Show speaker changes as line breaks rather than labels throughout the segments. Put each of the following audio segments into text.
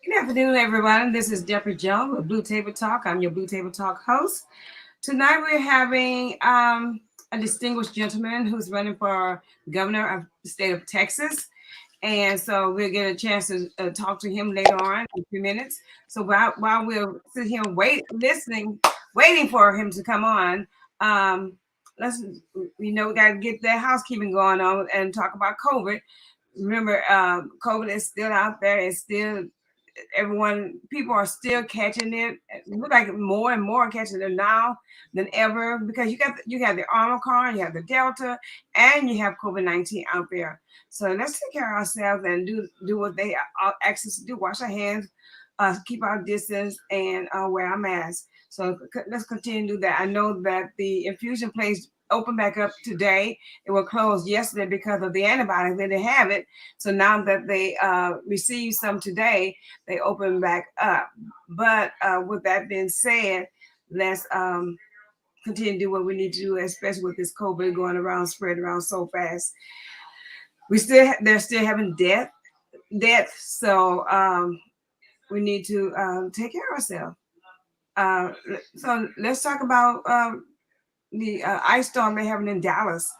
Good afternoon, everyone. This is Deborah Jones with Blue Table Talk. I'm your Blue Table Talk host. Tonight we're having a distinguished gentleman who's running for governor of the state of Texas. And so we'll get a chance to talk to him later on in a few minutes. So while we're sitting here waiting for him to come on, um, let's, we got to get that housekeeping going on and talk about COVID. Remember, COVID is still out there. It's still people are still catching it. It looks like more and more catching it now than ever because you have the Omicron, you have the Delta, and you have COVID-19 out there. So let's take care of ourselves and do what they ask us to do: wash our hands, keep our distance, and wear our masks. So let's continue to do that. I know that the infusion place opened back up today. It was closed yesterday because of the antibiotics. They didn't have it. So now that they received some today, they open back up. But with that being said, let's continue to do what we need to do, especially with this COVID going around, spreading around so fast. They're still having death. So we need to take care of ourselves. Uh, so let's talk about the ice storm they're having in Dallas.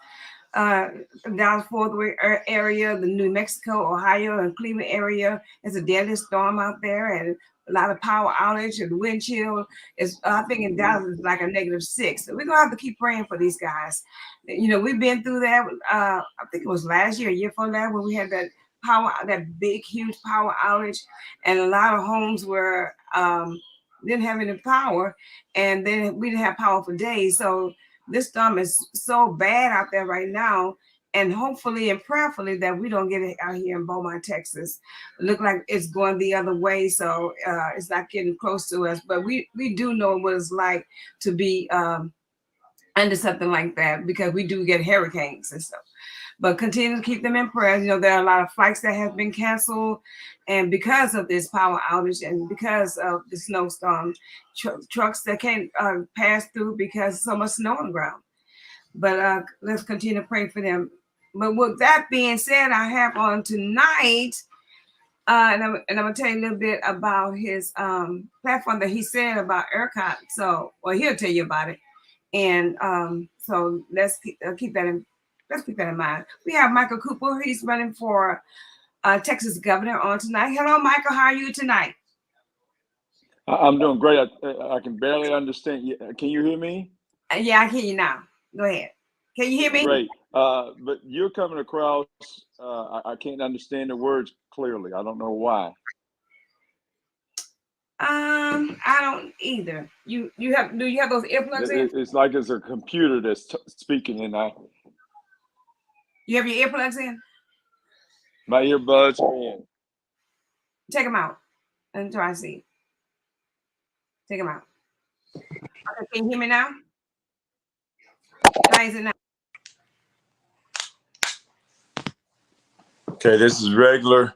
uh, Dallas Fort Worth area, the New Mexico, Ohio, and Cleveland area. It's a deadly storm out there, and a lot of power outage and wind chill. Is I think in Dallas is like a -6. So we're gonna have to keep praying for these guys. We've been through that. I think it was last year before that, when we had that big, huge power outage, and a lot of homes were didn't have any power, and then we didn't have power for days. So this storm is so bad out there right now, and hopefully and prayerfully that we don't get it out here in Beaumont, Texas. It look like it's going the other way, so it's not getting close to us. But we do know what it's like to be under something like that, because we do get hurricanes and stuff. But continue to keep them in prayer. There are a lot of flights that have been canceled, and because of this power outage and because of the snowstorm, trucks that can't pass through because so much snow on the ground. But let's continue to pray for them. But with that being said, I have on tonight, and I'm gonna tell you a little bit about his platform that he said about ERCOT. So, well, he'll tell you about it. And so let's keep that in mind. We have Michael Cooper. He's running for Texas governor on tonight. Hello, Michael. How are you tonight?
I'm doing great. I can barely understand you. Can you hear me?
Yeah, I hear you now. Go ahead. Can you hear me?
Great. But you're coming across, I can't understand the words clearly. I don't know why.
I don't either. Do you have those earplugs in?
It's like it's a computer that's speaking, and
You have your earplugs in?
my earbuds are in.
Take them out and try to see. Take them out. Okay, can you hear me now? How is it now?
Okay, this is regular.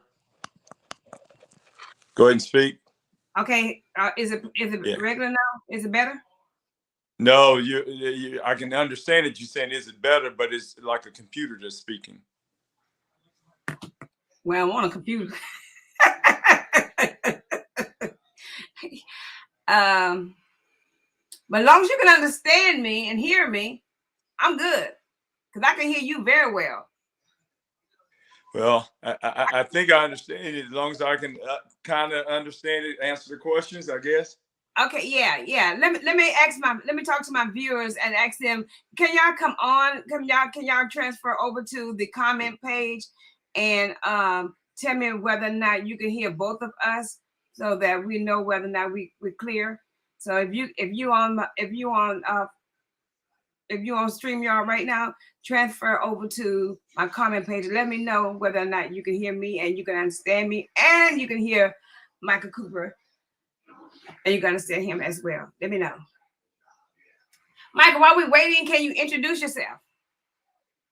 Go ahead and speak.
Okay, is it
Yeah.
regular now? Is it better?
No, I can understand it. You're saying, is it better? But it's like a computer that's speaking.
Well, I'm on a computer. But as long as you can understand me and hear me, I'm good, because I can hear you very well.
Well, I think I understand it as long as I can kind of understand it, answer the questions, I guess.
Okay, yeah. Let me talk to my viewers and ask them, can y'all come on? Can y'all transfer over to the comment page and tell me whether or not you can hear both of us, so that we know whether or not we're clear. So if you on StreamYard right now, transfer over to my comment page. Let me know whether or not you can hear me and you can understand me, and you can hear Michael Cooper and you can understand him as well. Let me know. Michael, while we're waiting, can you introduce yourself?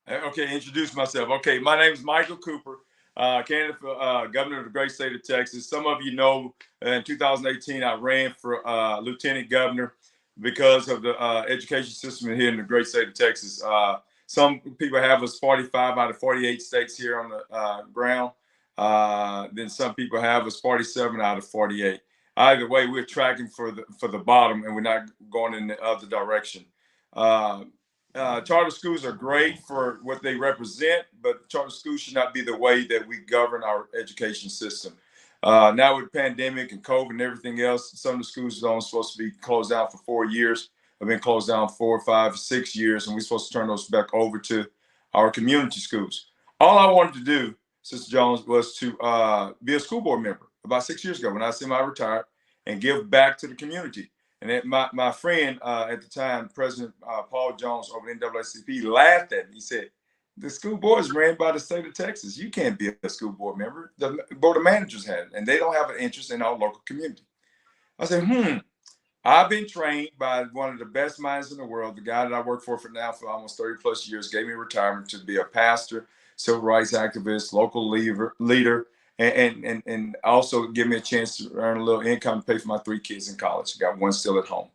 Okay, introduce myself. Okay, my name is Michael Cooper, candidate for governor of the great state of Texas. Some of you know, in 2018, I ran for lieutenant governor because of the education system here in the great state of Texas. Some people have us 45 out of 48 states here on the ground. than some people have. It's 47 out of 48. Either way, we're tracking for the bottom, and we're not going in the other direction. Charter schools are great for what they represent, but charter schools should not be the way that we govern our education system. Now with pandemic and COVID and everything else, some of the schools are only supposed to be closed down for 4 years. Have been closed down 4, 5, 6 years, and we're supposed to turn those back over to our community schools. All I wanted to do, Sister Jones, was to be a school board member about 6 years ago when I semi-retired and give back to the community. And my friend at the time, President Paul Jones over the NAACP, laughed at me. He said, the school board is ran by the state of Texas. You can't be a school board member. The board of managers have it, and they don't have an interest in our local community. I said, I've been trained by one of the best minds in the world. The guy that I work for now for almost 30 plus years gave me retirement to be a pastor, civil rights activist, local leader, and also give me a chance to earn a little income to pay for my 3 kids in college. I got one still at home.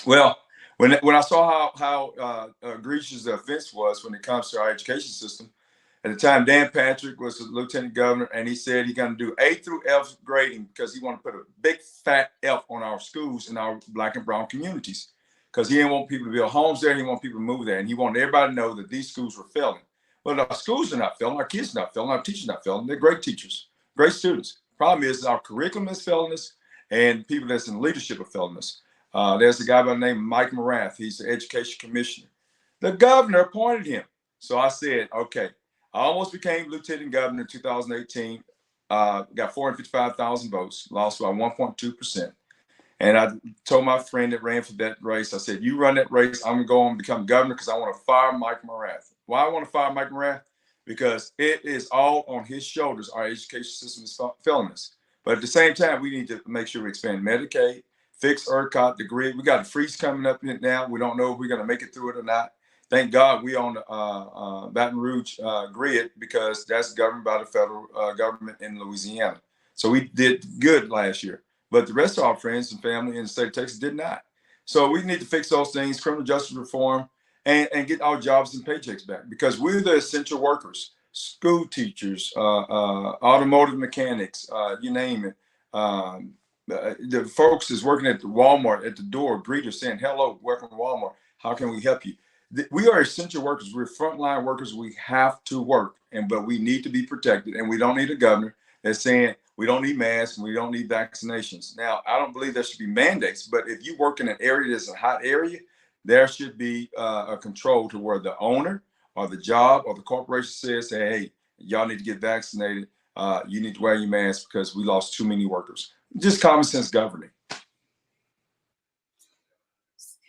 Well, when I saw how egregious the offense was when it comes to our education system, at the time, Dan Patrick was the lieutenant governor, and he said he's going to do A through F grading because he wanted to put a big fat F on our schools in our Black and brown communities because he didn't want people to build homes there. He didn't want people to move there, and he wanted everybody to know that these schools were failing. But our schools are not failing. Our kids are not failing. Our teachers are not failing. They're great teachers, great students. Problem is our curriculum is failing us, and people that's in leadership are failing us. There's a guy by the name of Mike Morath. He's the education commissioner. The governor appointed him. So I said, okay. I almost became lieutenant governor in 2018. Got 455,000 votes, lost by 1.2%. And I told my friend that ran for that race, I said, you run that race, I'm going to go and become governor because I want to fire Mike Morath. Why I want to fire Mike Morath? Because it is all on his shoulders. Our education system is failing us. But at the same time, we need to make sure we expand Medicaid, fix ERCOT, the grid. We got a freeze coming up in it now. We don't know if we're going to make it through it or not. Thank God we on the Baton Rouge grid because that's governed by the federal government in Louisiana. So we did good last year, but the rest of our friends and family in the state of Texas did not. So we need to fix those things, criminal justice reform, and get our jobs and paychecks back because we're the essential workers, school teachers, automotive mechanics, you name it. The folks is working at the Walmart at the door, greeter saying, hello, welcome to Walmart. How can we help you? We are essential workers. We're frontline workers. We have to work, but we need to be protected. And we don't need a governor that's saying we don't need masks and we don't need vaccinations. Now, I don't believe there should be mandates, but if you work in an area that's a hot area, there should be a control to where the owner or the job or the corporation says, hey, y'all need to get vaccinated. You need to wear your mask because we lost too many workers. Just common sense governing.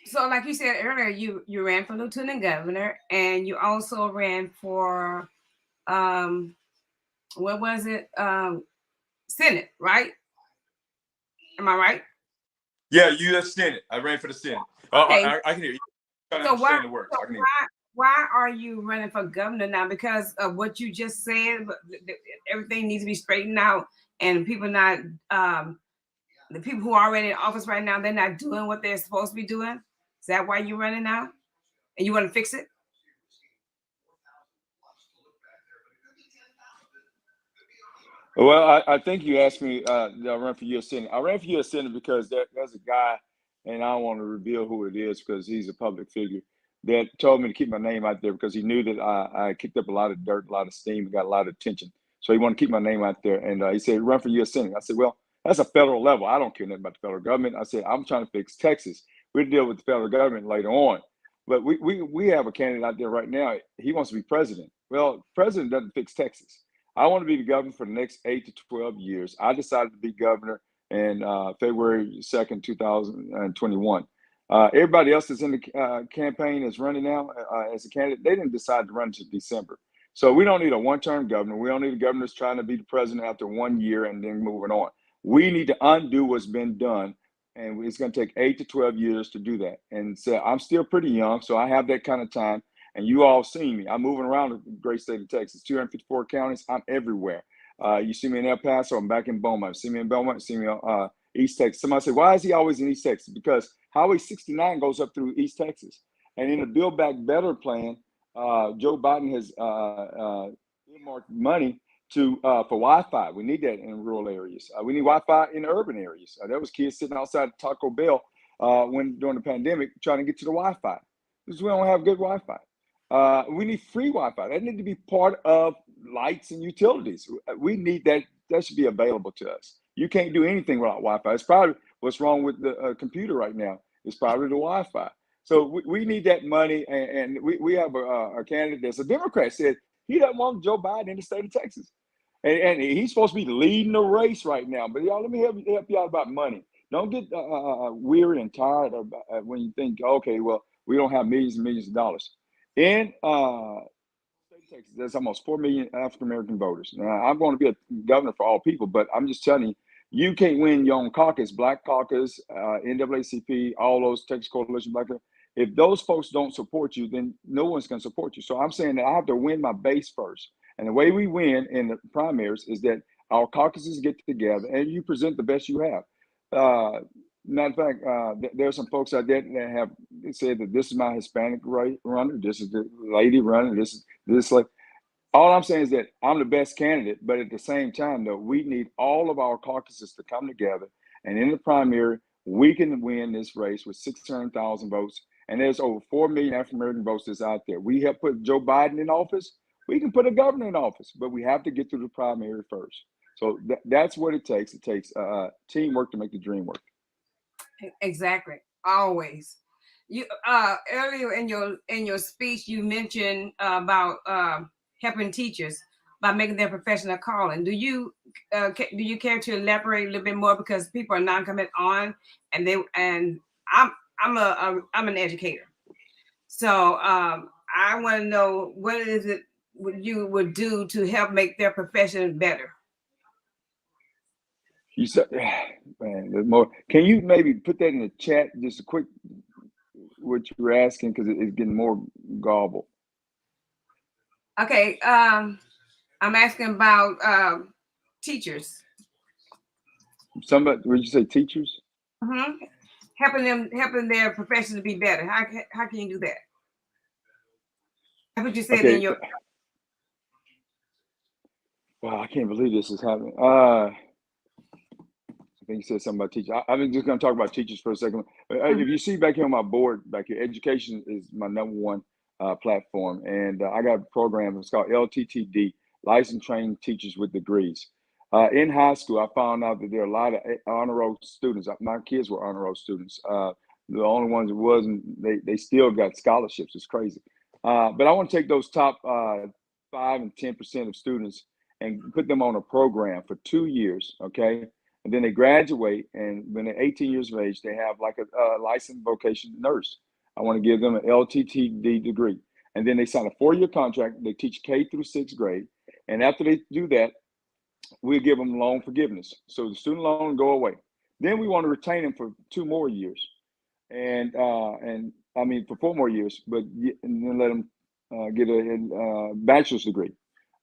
So like you said earlier, you ran for lieutenant governor and you also ran for what was it? Senate, right? Am I right?
Yeah, U.S. Senate. I ran for the Senate.
Okay.
I can hear you.
So why are you running for governor now? Because of what you just said, everything needs to be straightened out, and people not the people who are already in office right now, they're not doing what they're supposed to be doing. Is that why you're running now? And you want to fix it?
Well, I think you asked me did I run for U.S. Senate. I ran for U.S. Senate because there's a guy, and I don't want to reveal who it is because he's a public figure, that told me to keep my name out there because he knew that I kicked up a lot of dirt, a lot of steam, and got a lot of attention. So he wanted to keep my name out there. And he said, run for U.S. Senate. I said, well, that's a federal level. I don't care nothing about the federal government. I said, I'm trying to fix Texas. We'll deal with the federal government later on. But we have a candidate out there right now. He wants to be president. Well, president doesn't fix Texas. I want to be the governor for the next 8 to 12 years. I decided to be governor in February 2nd, 2021. Everybody else that's in the campaign is running now as a candidate. They didn't decide to run until December. So we don't need a one-term governor. We don't need a governor that's trying to be the president after 1 year and then moving on. We need to undo what's been done. And it's going to take 8 to 12 years to do that. And so I'm still pretty young, so I have that kind of time. And you all seen me. I'm moving around the great state of Texas, 254 counties. I'm everywhere. You see me in El Paso, I'm back in Beaumont. See me in Beaumont, see me in East Texas. Somebody said, why is he always in East Texas? Because Highway 69 goes up through East Texas. And in the Build Back Better plan, Joe Biden has earmarked money for Wi-Fi. We need that in rural areas. We need Wi-Fi in urban areas. There was kids sitting outside Taco Bell during the pandemic trying to get to the Wi-Fi because we don't have good Wi-Fi. We need free Wi-Fi. That need to be part of lights and utilities. We need that. That should be available to us. You can't do anything without Wi-Fi. It's probably what's wrong with the computer right now. It's probably the Wi-Fi. So we need that money. And we have a candidate that's a Democrat said he doesn't want Joe Biden in the state of Texas. And he's supposed to be leading the race right now. But y'all, let me help you out about money. Don't get weary and tired when you think, okay, well, we don't have millions and millions of dollars. In Texas, there's almost 4 million African American voters. Now, I'm going to be a governor for all people, but I'm just telling you, you can't win your own caucus, Black Caucus, NAACP, all those Texas Coalition Black. If those folks don't support you, then no one's going to support you. So I'm saying that I have to win my base first. And the way we win in the primaries is that our caucuses get together and you present the best you have. Matter of fact, there are some folks out there that have said that this is my Hispanic runner, this is the lady runner, this. Like, all I'm saying is that I'm the best candidate, but at the same time, though, we need all of our caucuses to come together. And in the primary, we can win this race with 600,000 votes. And there's over 4 million African American votes that's out there. We have put Joe Biden in office. We can put a governor in office, but we have to get through the primary first. So that's what it takes. It takes teamwork to make the dream work.
Exactly. Always. You earlier in your speech, you mentioned about helping teachers by making their profession a calling. Do you care to elaborate a little bit more, because people are not coming on, and I'm an educator, so I want to know what is it you would do to help make their profession better.
You said, man, there's more. Can you maybe put that in the chat, just a quick, what you were asking, because it's getting more garbled.
Okay, I'm asking about teachers.
Somebody, would you say teachers?
Mm-hmm. Helping their profession to be better. How can you do that? That's what you said in your.
Wow, I can't believe this is happening. I think you said something about teachers. I'm just going to talk about teachers for a second. If you see back here on my board, back here, education is my #1 platform. And I got a program, it's called LTTD, Licensed Trained Teachers with Degrees. In high school, I found out that there are a lot of honor roll students. My kids were honor roll students. The only ones that wasn't, they still got scholarships. It's crazy. But I want to take those top 5 and 10% of students and put them on a program for 2 years, okay? And then they graduate, and when they're 18 years of age, they have like a licensed vocational nurse. I want to give them an LTTD degree. And then they sign a 4-year contract. They teach K through 6th grade. And after they do that, we'll give them loan forgiveness. So the student loan will go away. Then we want to retain them for 2 more years. And I mean, for 4 more years, and then let them get a bachelor's degree.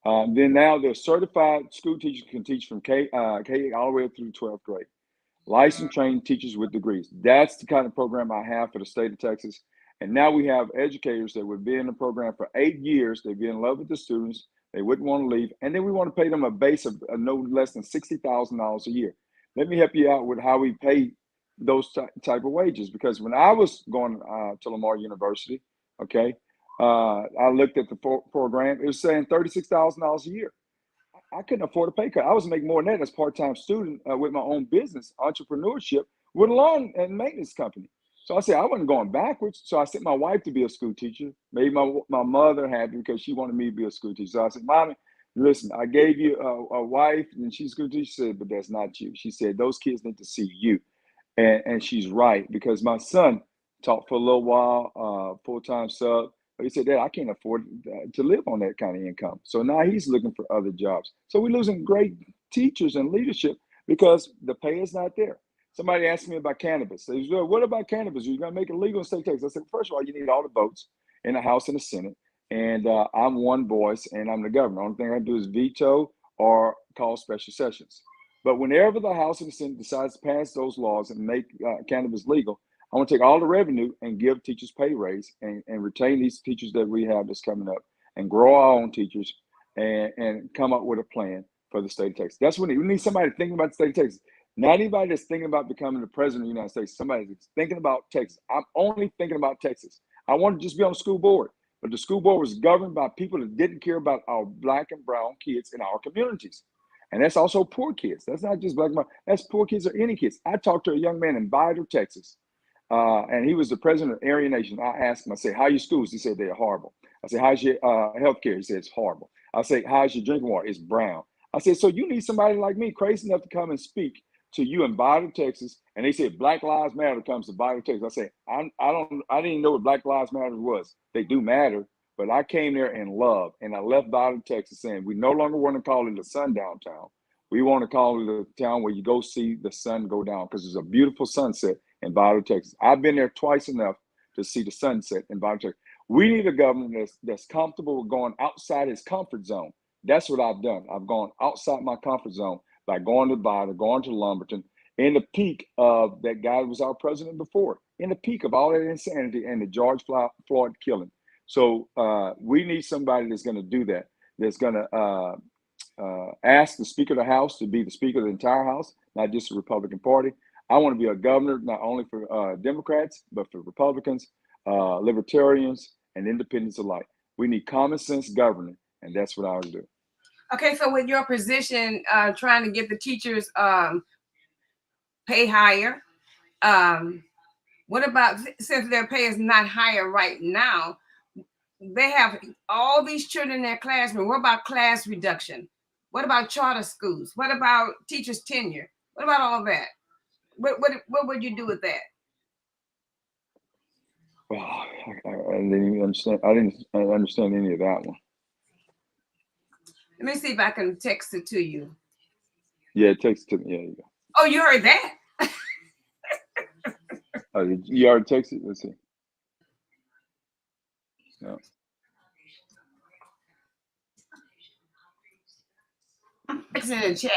Then now they're certified school teachers, can teach from K all the way up through 12th grade. Licensed trained teachers with degrees. That's the kind of program I have for the state of Texas. And now we have educators that would be in the program for 8 years. They'd be in love with the students. They wouldn't want to leave. And then we want to pay them a base of no less than $60,000 a year. Let me help you out with how we pay those type of wages. Because when I was going to Lamar University, okay, I looked at the program. It was saying $36,000 a year. I couldn't afford a pay cut. I was making more than that as a part-time student with my own business, entrepreneurship, with a lawn and maintenance company. So I said, I wasn't going backwards. So I sent my wife to be a school teacher, made my mother happy because she wanted me to be a school teacher. So I said, Mommy, listen, I gave you a wife and she's a school teacher. She said, but that's not you. She said, those kids need to see you. And she's right, because my son taught for a little while, full-time sub. But he said, Dad, I can't afford to live on that kind of income. So now he's looking for other jobs. So we're losing great teachers and leadership because the pay is not there. Somebody asked me about cannabis. They said, what about cannabis? Are you going to make it legal in state Texas? I said, first of all, you need all the votes in the House and the Senate. And I'm one voice and I'm the governor. The only thing I do is veto or call special sessions. But whenever the House and the Senate decides to pass those laws and make cannabis legal, I want to take all the revenue and give teachers pay raise and retain these teachers that we have that's coming up and grow our own teachers and come up with a plan for the state of Texas. That's what we need somebody thinking about the state of Texas. Not anybody that's thinking about becoming the president of the United States. Somebody that's thinking about Texas. I'm only thinking about Texas. I want to just be on the school board, but the school board was governed by people that didn't care about our black and brown kids in our communities. And that's also poor kids. That's not just black and brown. That's poor kids or any kids. I talked to a young man in Vidor, Texas, and he was the president of Aryan Nation. I asked him, I said, how are your schools? He said, they're horrible. I said, how's your health care? He said, it's horrible. I said, how's your drinking water? It's brown. I said, so you need somebody like me, crazy enough to come and speak to you in Vidor, Texas. And they said, Black Lives Matter comes to Vidor, Texas. I said, I didn't know what Black Lives Matter was. They do matter, but I came there in love, and I left Vidor, Texas saying, we no longer want to call it a sundown town. We want to call it a town where you go see the sun go down, because there's a beautiful sunset in Vidor, Texas. I've been there twice enough to see the sunset in Vidor, Texas. We need a governor that's comfortable with going outside his comfort zone. That's what I've done. I've gone outside my comfort zone by going to Vidor, going to Lumberton, in the peak of that guy who was our president before, in the peak of all that insanity and the George Floyd killing. So we need somebody that's going to do that, that's going to ask the Speaker of the House to be the Speaker of the entire House, not just the Republican Party. I want to be a governor, not only for Democrats, but for Republicans, libertarians, and independents alike. We need common sense governing, and that's what I would do.
Okay, so with your position, trying to get the teachers pay higher, what about, since their pay is not higher right now, they have all these children in their classroom. What about class reduction? What about charter schools? What about teachers' tenure? What about all that? What would you do with that?
Oh, I didn't even understand. I didn't understand any of that one.
Let me see if I can text it to you.
Yeah, text it to me. Yeah, you go.
Oh, you heard that?
Oh, you already texted? Let's see. No.
It's in the chat.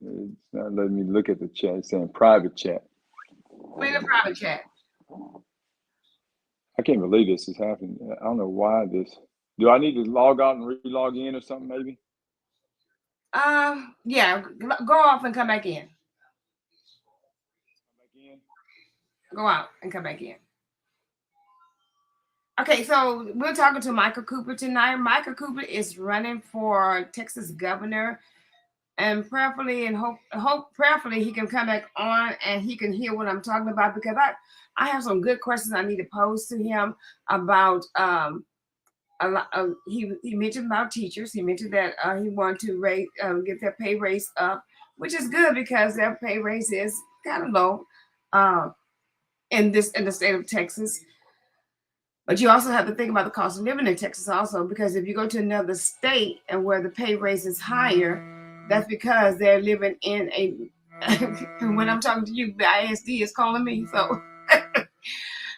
It's not letting me look at the chat. It's saying private chat.
I'm in the private chat.
I can't believe this is happening. I don't know why this. Do I need to log out and re-log in or something maybe?
Yeah, go off and come back in. Go out and come back in. Okay, so we're talking to Michael Cooper tonight. Michael Cooper is running for Texas governor, and prayerfully and hope prayerfully he can come back on and he can hear what I'm talking about, because I have some good questions I need to pose to him about he mentioned about teachers. He mentioned that he wanted to get their pay raise up, which is good because their pay raise is kind of low in the state of Texas. But you also have to think about the cost of living in Texas also, because if you go to another state and where the pay raise is higher, that's because they're living in a, when I'm talking to you, the ISD is calling me. So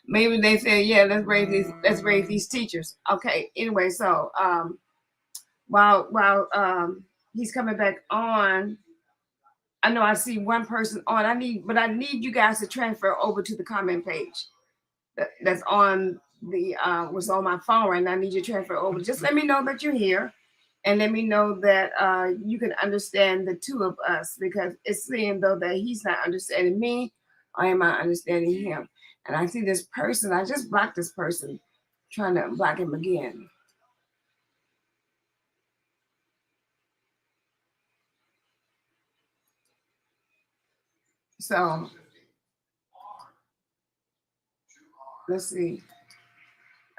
maybe they say, yeah, let's raise these teachers. Okay. Anyway, so while he's coming back on, I know I see one person on. I need you guys to transfer over to the comment page that's on the was on my phone right now. I need you to transfer over. Just let me know that you're here, and let me know that you can understand the two of us, because it's saying though that he's not understanding me, or am I understanding him? And I see this person. I just blocked this person, trying to block him again. So let's see.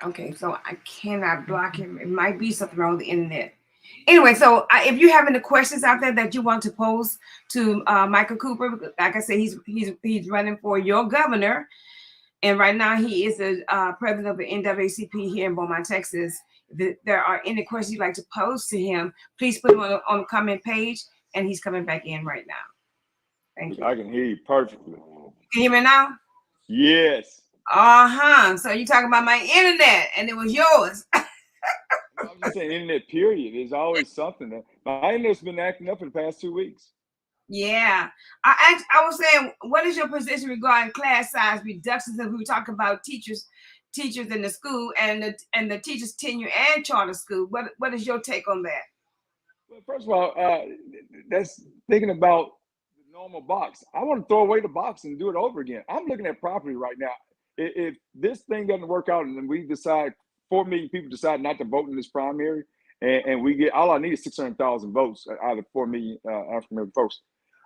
Okay, so I cannot block him. It might be something wrong with the internet. Anyway, so if you have any questions out there that you want to pose to Michael Cooper, like I said, he's running for your governor, and right now he is the president of the NAACP here in Beaumont, Texas. If there are any questions you'd like to pose to him, please put them on the comment page, and he's coming back in right now. Thank you.
I can hear you perfectly.
Can you hear me now?
Yes.
So you talking about my internet, and it was yours.
I'm just saying, internet period. There's always something. My internet's been acting up for the past 2 weeks.
Yeah. I was saying, what is your position regarding class size reductions? And we were talking about teachers teachers in the school and the teachers tenure and charter school. What is your take on that?
Well, first of all, that's thinking about the normal box. I want to throw away the box and do it over again. I'm looking at property right now. If this thing doesn't work out and then we decide 4 million people decide not to vote in this primary, and we get, all I need is 600,000 votes out of 4 million African American folks,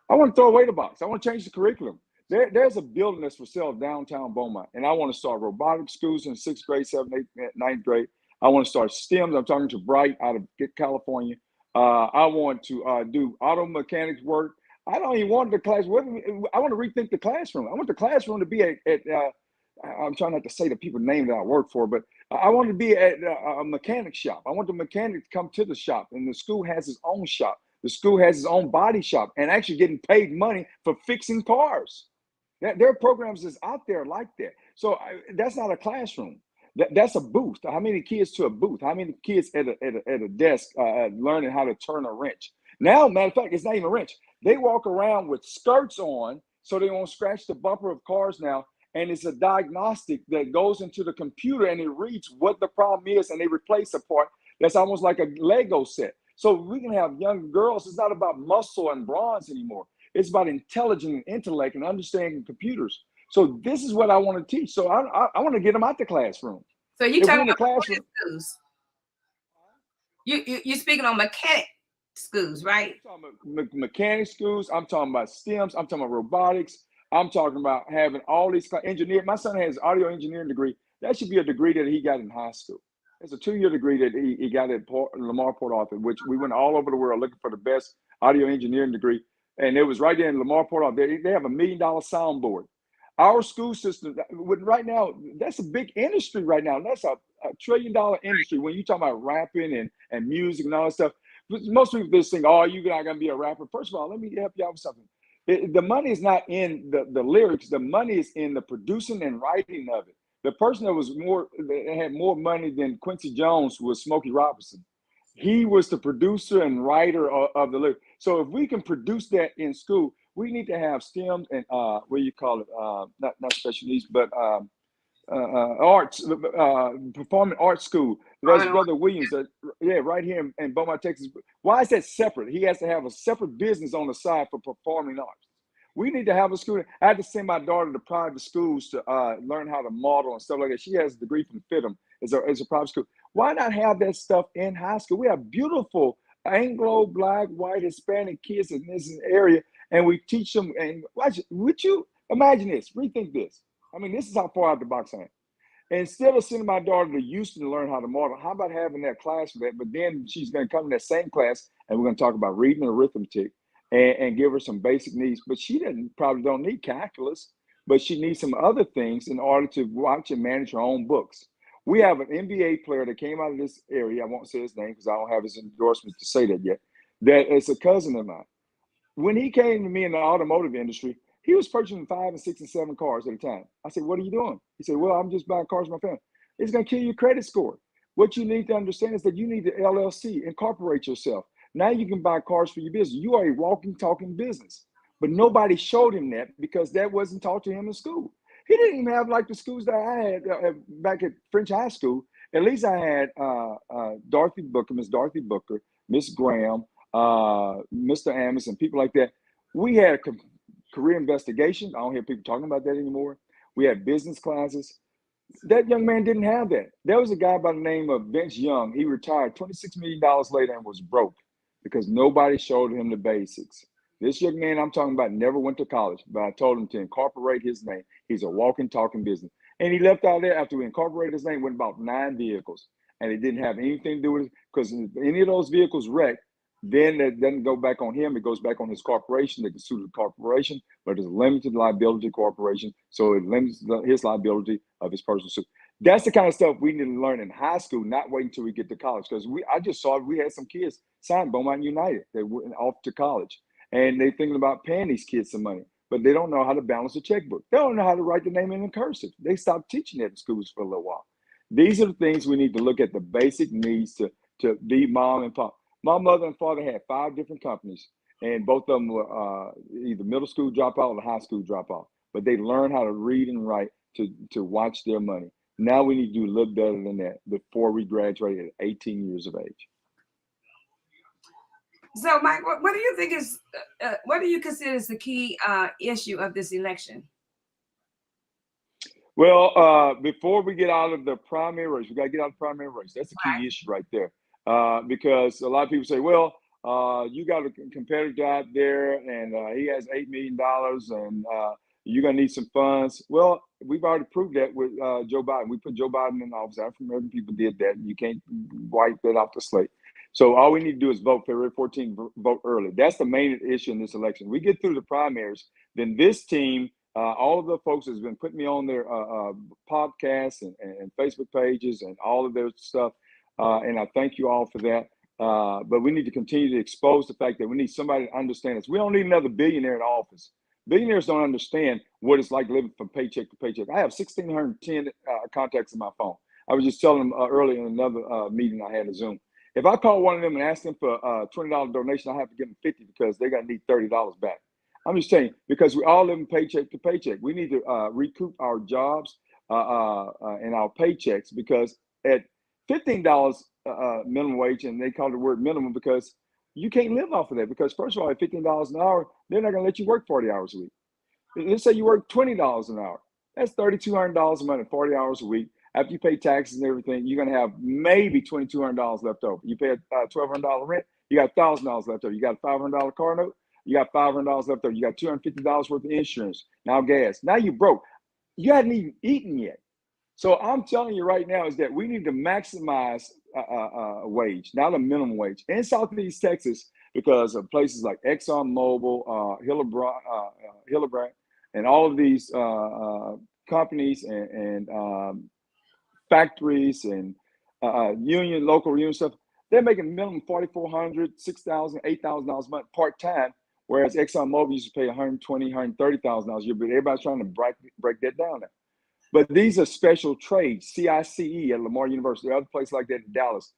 I want to throw away the box. I want to change the curriculum. There's a building that's for sale downtown Beaumont, and I want to start robotics schools in 6th grade, 7th, 8th, 9th grade. I want to start STEMs. I'm talking to Bright out of California. I want to do auto mechanics work. I don't even want the class. I want to rethink the classroom. I want the classroom to be at I'm trying not to say the people's name that I work for, but I want to be at a mechanic shop. I want the mechanic to come to the shop, and the school has its own shop. The school has its own body shop and actually getting paid money for fixing cars. There are programs that's out there like that. So that's not a classroom. That's a booth. How many kids to a booth? How many kids at a desk learning how to turn a wrench? Now, matter of fact, it's not even a wrench. They walk around with skirts on so they won't scratch the bumper of cars now. And it's a diagnostic that goes into the computer and it reads what the problem is, and they replace a part. That's almost like a Lego set. So we can have young girls. It's not about muscle and bronze anymore. It's about intelligence and intellect and understanding computers. So this is what I want to teach. So I want to get them out the classroom.
So you talking about
classroom
schools? You speaking on mechanic schools, right?
I'm talking about mechanic schools. I'm talking about STEMs. I'm talking about robotics. I'm talking about having all these engineers. My son has audio engineering degree. That should be a degree that he got in high school. It's a 2-year degree that he got at Lamar Port Arthur, which we went all over the world looking for the best audio engineering degree. And it was right there in Lamar Port Arthur. They have $1 million soundboard. Our school system, right now, that's a big industry right now. That's a $1 trillion industry when you talk about rapping and music and all that stuff. Most people just think, oh, you're not going to be a rapper. First of all, let me help you out with something. The money is not in the lyrics. The money is in the producing and writing of it. The person that had more money than Quincy Jones was Smokey Robinson. He was the producer and writer of the lyrics. So if we can produce that in school, we need to have STEM and what do you call it? Not special needs, but arts, performing arts school. That's Brother Williams, right here in Beaumont, Texas. Why is that separate? He has to have a separate business on the side for performing arts. We need to have a school. I had to send my daughter to private schools to learn how to model and stuff like that. She has a degree from FITM. It's a private school. Why not have that stuff in high school? We have beautiful Anglo, Black, White, Hispanic kids in this area, and we teach them. And would you imagine this? Rethink this. I mean, this is how far out the box I am. Instead of sending my daughter to Houston to learn how to model, how about having that class for that? But then she's going to come in that same class, and we're going to talk about reading and arithmetic and give her some basic needs. But she probably don't need calculus, but she needs some other things in order to watch and manage her own books. We have an NBA player that came out of this area. I won't say his name because I don't have his endorsement to say that yet. That is a cousin of mine. When he came to me in the automotive industry, he was purchasing 5 and 6 and 7 cars at a time. I said, what are you doing? He said, well, I'm just buying cars for my family. It's going to kill your credit score. What you need to understand is that you need to LLC, incorporate yourself. Now you can buy cars for your business. You are a walking, talking business. But nobody showed him that because that wasn't taught to him in school. He didn't even have like the schools that I had back at French High School. At least I had Dorothy Booker, Miss Dorothy Booker, Miss Graham, Mr. Amos, and people like that. We had career investigation. I don't hear people talking about that anymore. We had business classes. That young man didn't have that. There was a guy by the name of Vince Young. He retired $26 million later and was broke because nobody showed him the basics. This young man I'm talking about never went to college, but I told him to incorporate his name. He's a walking, talking business. And he left out there after we incorporated his name, went about 9 vehicles. And it didn't have anything to do with it because if any of those vehicles wrecked, then it doesn't go back on him. It goes back on his corporation. They can sue the corporation, but it's a limited liability corporation. So it limits his liability of his personal suit. That's the kind of stuff we need to learn in high school, not wait until we get to college. Because I just saw we had some kids sign Beaumont United. They went off to college. And they're thinking about paying these kids some money, but they don't know how to balance a checkbook. They don't know how to write the name in cursive. They stopped teaching that in schools for a little while. These are the things we need to look at, the basic needs to be mom and pop. My mother and father had 5 different companies, and both of them were either middle school dropout or high school dropout. But they learned how to read and write to watch their money. Now we need to do a little better than that before we graduate at 18 years of age.
So, Mike, what do you think is, what do you consider is the key issue of this election?
Well, before we get out of the primary race, we got to get out of the primary race. That's the key issue right there. Because a lot of people say, well, you got a competitor guy out there and he has $8 million and you're going to need some funds. Well, we've already proved that with Joe Biden. We put Joe Biden in office. African American people did that. You can't wipe that off the slate. So all we need to do is vote February 14th, vote early. That's the main issue in this election. We get through the primaries, then this team, all of the folks has been putting me on their podcasts and Facebook pages and all of their stuff. And I thank you all for that. But we need to continue to expose the fact that we need somebody to understand us. We don't need another billionaire in office. Billionaires don't understand what it's like living from paycheck to paycheck. I have 1,610 contacts in my phone. I was just telling them earlier in another meeting I had a Zoom. If I call one of them and ask them for a $20 donation, I have to give them $50 because they're going to need $30 back. I'm just saying, because we all live in paycheck to paycheck. We need to recoup our jobs and our paychecks, because at $15 minimum wage, and they call it the word minimum because you can't live off of that. Because first of all, at $15 an hour, they're not going to let you work 40 hours a week. Let's say you work $20 an hour. That's $3,200 a month, 40 hours a week. After you pay taxes and everything, you're going to have maybe $2,200 left over. You pay a $1,200 rent, you got $1,000 left over. You got a $500 car note, you got $500 left over. You got $250 worth of insurance. Now gas. Now you broke. You hadn't even eaten yet. So I'm telling you right now is that we need to maximize wage, not a minimum wage, in Southeast Texas, because of places like ExxonMobil, Hillebrand, and all of these companies and factories and local union stuff. They're making minimum $4,400, $6,000, $8,000 a month part-time, whereas ExxonMobil used to pay $120,000, $130,000 a year, but everybody's trying to break that down now. But these are special trades. CICE at Lamar University, other places like that in Dallas.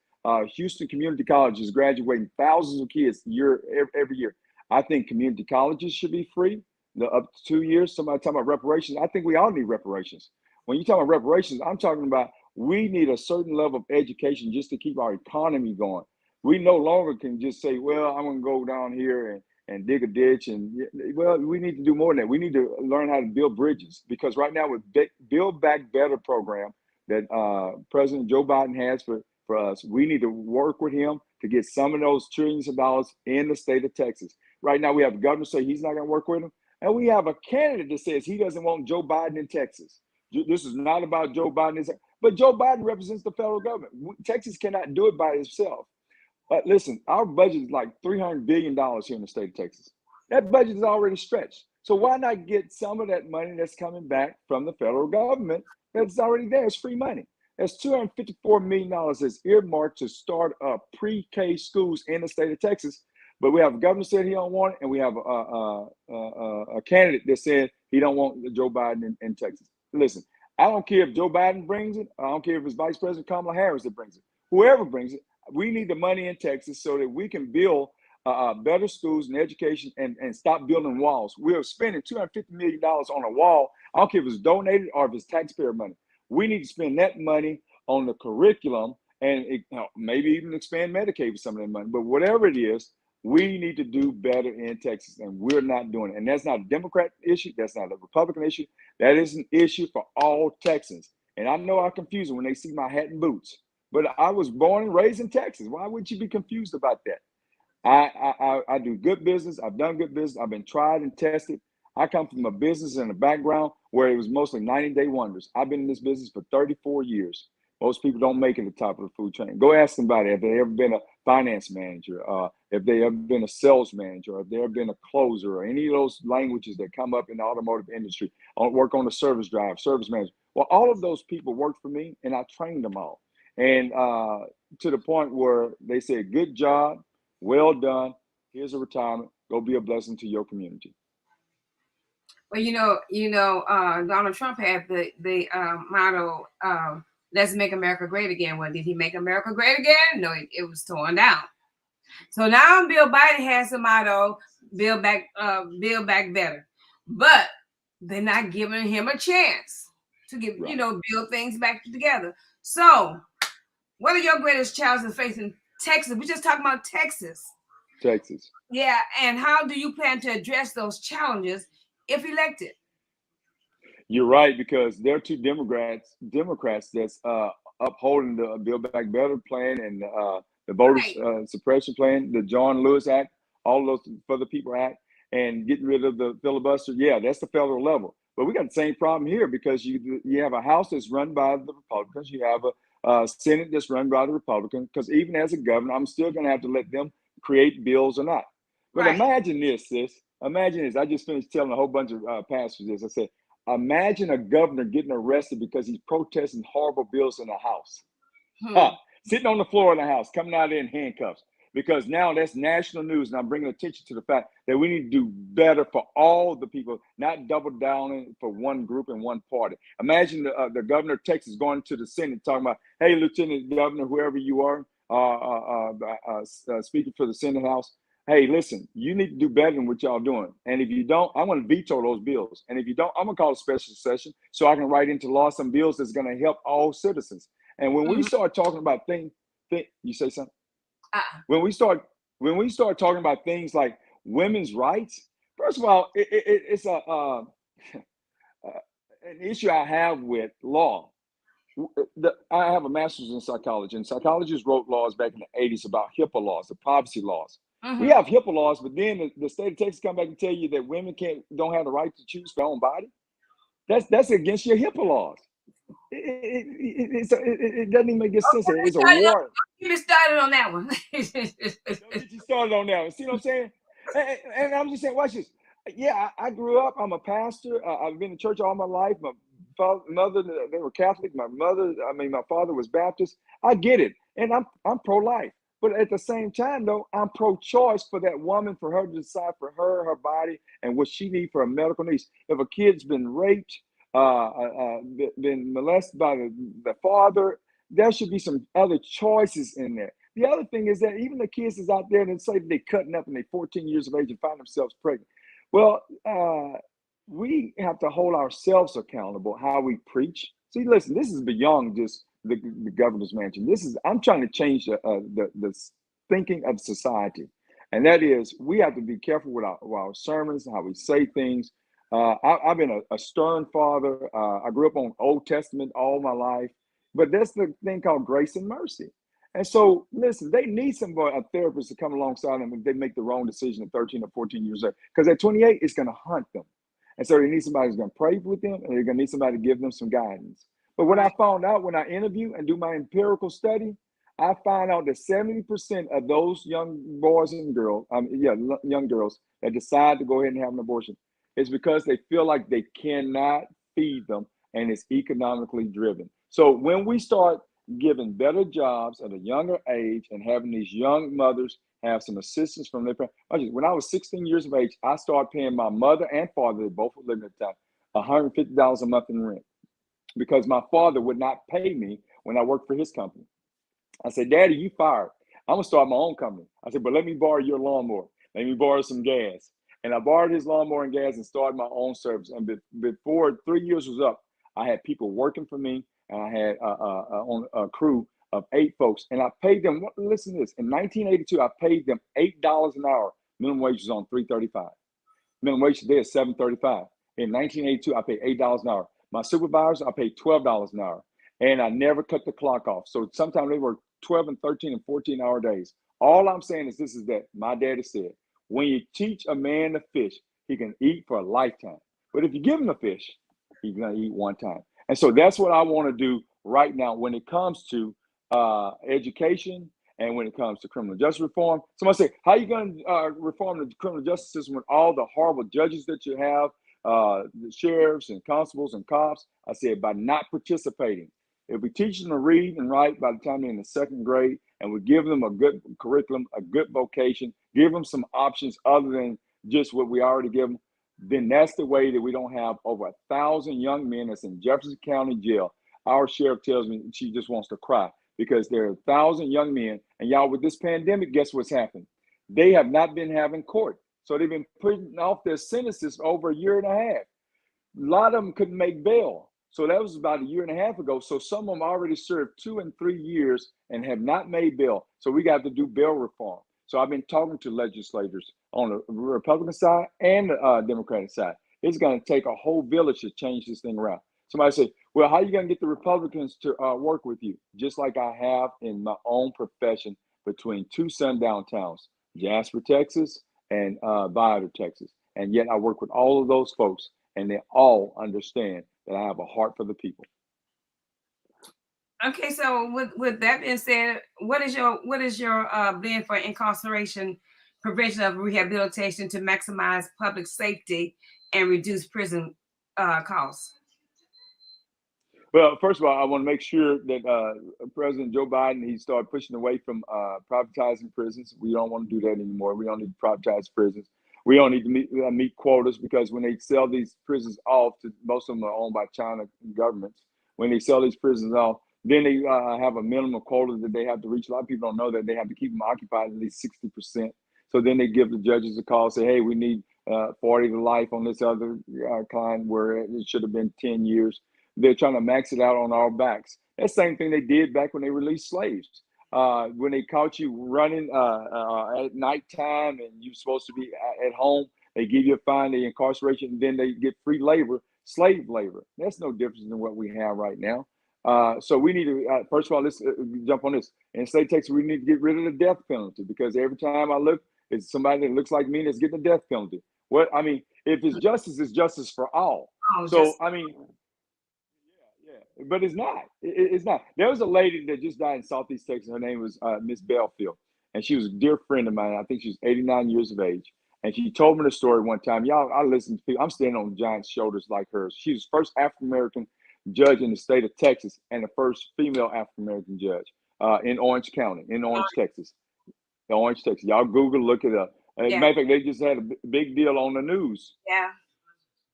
Houston Community College is graduating thousands of kids every year. I think community colleges should be free, up to 2 years. Somebody talking about reparations. I think we all need reparations. When you talk about reparations, I'm talking about we need a certain level of education just to keep our economy going. We no longer can just say, well, I'm going to go down here and dig a ditch. And well, we need to do more than that. We need to learn how to build bridges, because right now with Build Back Better program that President Joe Biden has for us, we need to work with him to get some of those trillions of dollars in the state of Texas. Right now we have a governor say he's not going to work with him. And we have a candidate that says he doesn't want Joe Biden in Texas. This is not about Joe Biden, but Joe Biden represents the federal government. Texas cannot do it by itself. But listen, our budget is like $300 billion here in the state of Texas. That budget is already stretched. So why not get some of that money that's coming back from the federal government that's already there? It's free money. That's $254 million that's earmarked to start up pre-K schools in the state of Texas. But we have a governor said he don't want it, and we have a candidate that said he don't want Joe Biden in Texas. Listen, I don't care if Joe Biden brings it. I don't care if it's Vice President Kamala Harris that brings it. Whoever brings it, we need the money in Texas so that we can build better schools and education and stop building walls. We're spending $250 million on a wall. I don't care if it's donated or if it's taxpayer money. We need to spend that money on the curriculum and maybe even expand Medicaid with some of that money. But whatever it is, we need to do better in Texas, and we're not doing it. And that's not a Democrat issue. That's not a Republican issue. That is an issue for all Texans. And I know I confuse them when they see my hat and boots, but I was born and raised in Texas. Why would you be confused about that? I do good business. I've done good business. I've been tried and tested. I come from a business and a background where it was mostly 90-day wonders. I've been in this business for 34 years. Most people don't make it to the top of the food chain. Go ask somebody if they ever been a finance manager, if they ever been a sales manager, or if they ever been a closer, or any of those languages that come up in the automotive industry, work on the service drive, service manager. Well, all of those people worked for me, and I trained them all. And to the point where they said, good job, well done, here's a retirement, go be a blessing to your community.
Well, Donald Trump had the motto, let's make America great again. Well, did he make America great again? No, it was torn down. So now Bill Biden has the motto, build back better. But they're not giving him a chance. to get,
Right.
build things back together. So, what are your greatest challenges facing Texas? We just talking about Texas.
Texas.
Yeah, and how do you plan to address those challenges if elected?
You're right, because there are two Democrats that's upholding the Build Back Better plan and the voters
Right.
suppression plan, the John Lewis Act, all those For the People Act, and getting rid of the filibuster. Yeah, that's the federal level. But we got the same problem here, because you have a House that's run by the Republicans, you have a Senate that's run by the Republicans. Because even as a governor, I'm still going to have to let them create bills or not. But
Right.
imagine this, sis. Imagine this. I just finished telling a whole bunch of pastors this. I said, imagine a governor getting arrested because he's protesting horrible bills in the House. Sitting on the floor in the House, coming out there in handcuffs. Because now that's national news, and I'm bringing attention to the fact that we need to do better for all the people, not double down for one group and one party. Imagine the governor of Texas going to the Senate talking about, hey, Lieutenant Governor, whoever you are, speaking for the Senate House, hey, listen, you need to do better than what y'all doing. And if you don't, I'm going to veto those bills. And if you don't, I'm going to call a special session so I can write into law some bills that's going to help all citizens. And when we start talking about you say something? When we start talking about things like women's rights, first of all, it's an issue I have with law. I have a master's in psychology, and psychologists wrote laws back in the 80s about HIPAA laws, the privacy laws. We have HIPAA laws, but then the state of Texas come back and tell you that women don't have the right to choose their own body. That's against your HIPAA laws. It doesn't even make sense. It's a war.
You just started on that one.
Don't get you started on that one. See what I'm saying? And I'm just saying, watch this. Yeah, I grew up. I'm a pastor. I've been in church all my life. My mother, they were Catholic. My father was Baptist. I get it, and I'm pro-life. But at the same time, though, I'm pro-choice for that woman, for her to decide for her body and what she needs for her medical needs. If a kid's been raped, been molested by the father, there should be some other choices in there. The other thing is that even the kids is out there that say they're cutting up and they're 14 years of age and find themselves pregnant. Well, we have to hold ourselves accountable how we preach. See, listen, this is beyond just the governor's mansion. I'm trying to change the thinking of society. And that is, we have to be careful with our sermons, how we say things. I've been a stern father. I grew up on Old Testament all my life. But that's the thing called grace and mercy. And so, listen, they need a therapist to come alongside them if they make the wrong decision at 13 or 14 years old. Because at 28, it's going to haunt them. And so they need somebody who's going to pray with them, and they're going to need somebody to give them some guidance. But what I found out when I interview and do my empirical study, I find out that 70% of those young boys and girls, young girls that decide to go ahead and have an abortion is because they feel like they cannot feed them, and it's economically driven. So when we start giving better jobs at a younger age and having these young mothers have some assistance from their parents. When I was 16 years of age, I started paying my mother and father, they both were living at the time, $150 a month in rent, because my father would not pay me when I worked for his company. I said, Daddy, you fired. I'm going to start my own company. I said, but let me borrow your lawnmower. Let me borrow some gas. And I borrowed his lawnmower and gas and started my own service. And before 3 years was up, I had people working for me, and I had a crew of 8 folks, and I paid them. Listen to this: in 1982, I paid them $8 an hour. Minimum wage was on $3.35. Minimum wage today is $7.35. In 1982, I paid $8 an hour. My supervisors, I paid $12 an hour, and I never cut the clock off. So sometimes they work 12 and 13 and 14-hour days. All I'm saying is this: is that my daddy said, when you teach a man to fish, he can eat for a lifetime. But if you give him a fish, he's going to eat one time. And so that's what I want to do right now when it comes to education and when it comes to criminal justice reform. Somebody say, how are you going to reform the criminal justice system with all the horrible judges that you have, the sheriffs and constables and cops? I said, by not participating. If we teach them to read and write by the time they're in the 2nd grade, and we give them a good curriculum, a good vocation, give them some options other than just what we already give them, then that's the way that we don't have over 1,000 young men that's in Jefferson County Jail. Our sheriff tells me she just wants to cry because there are 1,000 young men. And y'all, with this pandemic, guess what's happened? They have not been having court. So they've been putting off their sentences over a year and a half. A lot of them couldn't make bail. So that was about a year and a half ago. So some of them already served 2 and 3 years and have not made bail. So we got to do bail reform. So I've been talking to legislators on the Republican side and the Democratic side. It's going to take a whole village to change this thing around. Somebody say, well, how are you going to get the Republicans to work with you? Just like I have in my own profession between 2 sundown towns, Jasper, Texas, and Viator, Texas. And yet I work with all of those folks, and they all understand that I have a heart for the people.
Okay, so with that being said, what is your plan for incarceration, prevention of rehabilitation to maximize public safety and reduce prison costs?
Well, first of all, I want to make sure that President Joe Biden, he started pushing away from privatizing prisons. We don't want to do that anymore. We don't need to privatize prisons. We don't need to meet quotas, because when they sell these prisons off, most of them are owned by China governments. When they sell these prisons off, then they have a minimum quota that they have to reach. A lot of people don't know that they have to keep them occupied at least 60%. So then they give the judges a call, say, hey, we need 40 to life on this other client where it should have been 10 years. They're trying to max it out on our backs. That's the same thing they did back when they released slaves. When they caught you running at nighttime and you're supposed to be at home, they give you a fine, they incarcerate you, and then they get free labor, slave labor. That's no difference than what we have right now. So we need to, first of all, let's jump on this. In the state of Texas, we need to get rid of the death penalty, because every time I look, it's somebody that looks like me that's getting the death penalty. What I mean, if it's justice for all. I mean, yeah, but it's not. It's not. There was a lady that just died in Southeast Texas. Her name was Miss Belfield, and she was a dear friend of mine. I think she's 89 years of age, and she told me the story one time. Y'all, I listen to people. I'm standing on giant shoulders like hers. She was the first African American judge in the state of Texas, and the first female African American judge in Orange County, in Orange, Texas. Orange, Texas. Y'all Google, look it up. As a matter of fact, they just had a big deal on the news.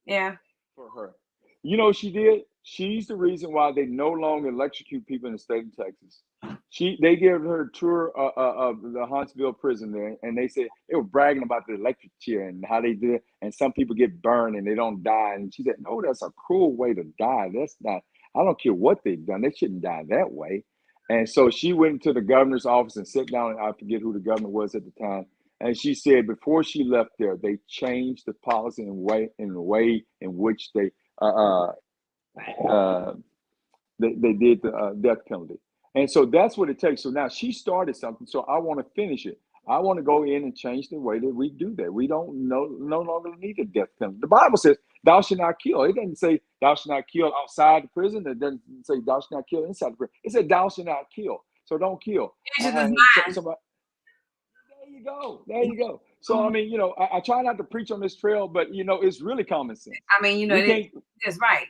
Yeah.
For her. You know what she did? She's the reason why they no longer electrocute people in the state of Texas. They gave her a tour of the Huntsville prison there, and they said they were bragging about the electric chair and how they did it, and some people get burned and they don't die. And she said, no, that's a cruel way to die. That's not, I don't care what they've done. They shouldn't die that way. And so she went to the governor's office and sat down, and I forget who the governor was at the time. And she said before she left there, they changed the policy in the way in which they did the death penalty. And so that's what it takes. So now she started something. So I want to finish it. I want to go in and change the way that we do that. We don't no longer need a death penalty. The Bible says, thou shalt not kill. It doesn't say thou shalt not kill outside the prison. It doesn't say thou shalt not kill inside the prison. It said thou shalt not kill. So don't kill. There you go. There you go. So, I mean, I try not to preach on this trail, but, it's really common sense.
I mean, it's right.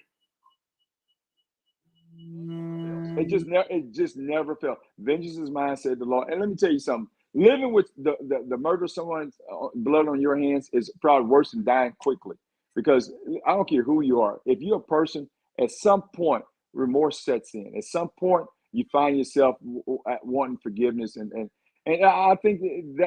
It just never fell. Vengeance is mine, said the Lord. And let me tell you something. Living with the murder of someone's blood on your hands is probably worse than dying quickly. Because I don't care who you are. If you're a person, at some point, remorse sets in. At some point, you find yourself wanting forgiveness. And I think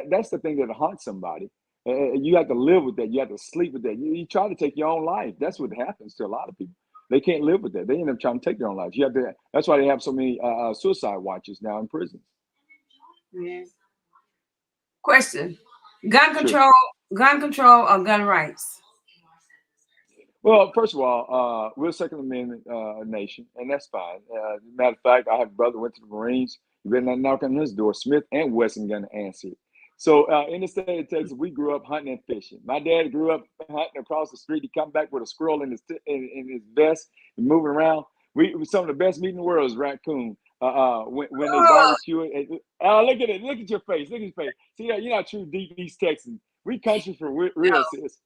that's the thing that haunts somebody. You have to live with that. You have to sleep with that. You try to take your own life. That's what happens to a lot of people. They can't live with that. They end up trying to take their own lives. That's why they have so many suicide watches now in prisons.
Yeah. Question: gun control or gun rights?
Well, first of all, we're a Second Amendment nation, and that's fine. Matter of fact, I have a brother who went to the Marines. You better not knock on his door. Smith and Wesson going to answer it. So in the state of Texas, we grew up hunting and fishing. My dad grew up hunting across the street. He come back with a squirrel in his vest and moving around. Some of the best meat in the world is raccoon. When they barbecue it. Look at it. Look at your face. Look at your face. See, you're not true deep East Texan. We country for real, sis.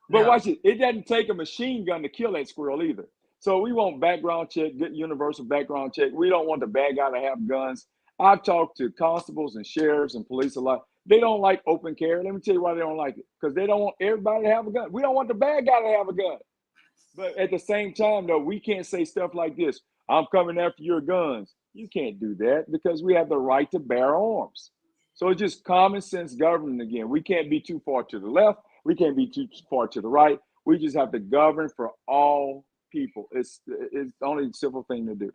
But watch it. It doesn't take a machine gun to kill that squirrel either. So we want background check, good universal background check. We don't want the bad guy to have guns. I've talked to constables and sheriffs and police a lot. They don't like open carry. Let me tell you why they don't like it. Because they don't want everybody to have a gun. We don't want the bad guy to have a gun. But at the same time, though, we can't say stuff like this. I'm coming after your guns. You can't do that because we have the right to bear arms. So it's just common sense governing again. We can't be too far to the left. We can't be too far to the right. We just have to govern for all people. It's the only simple thing to do.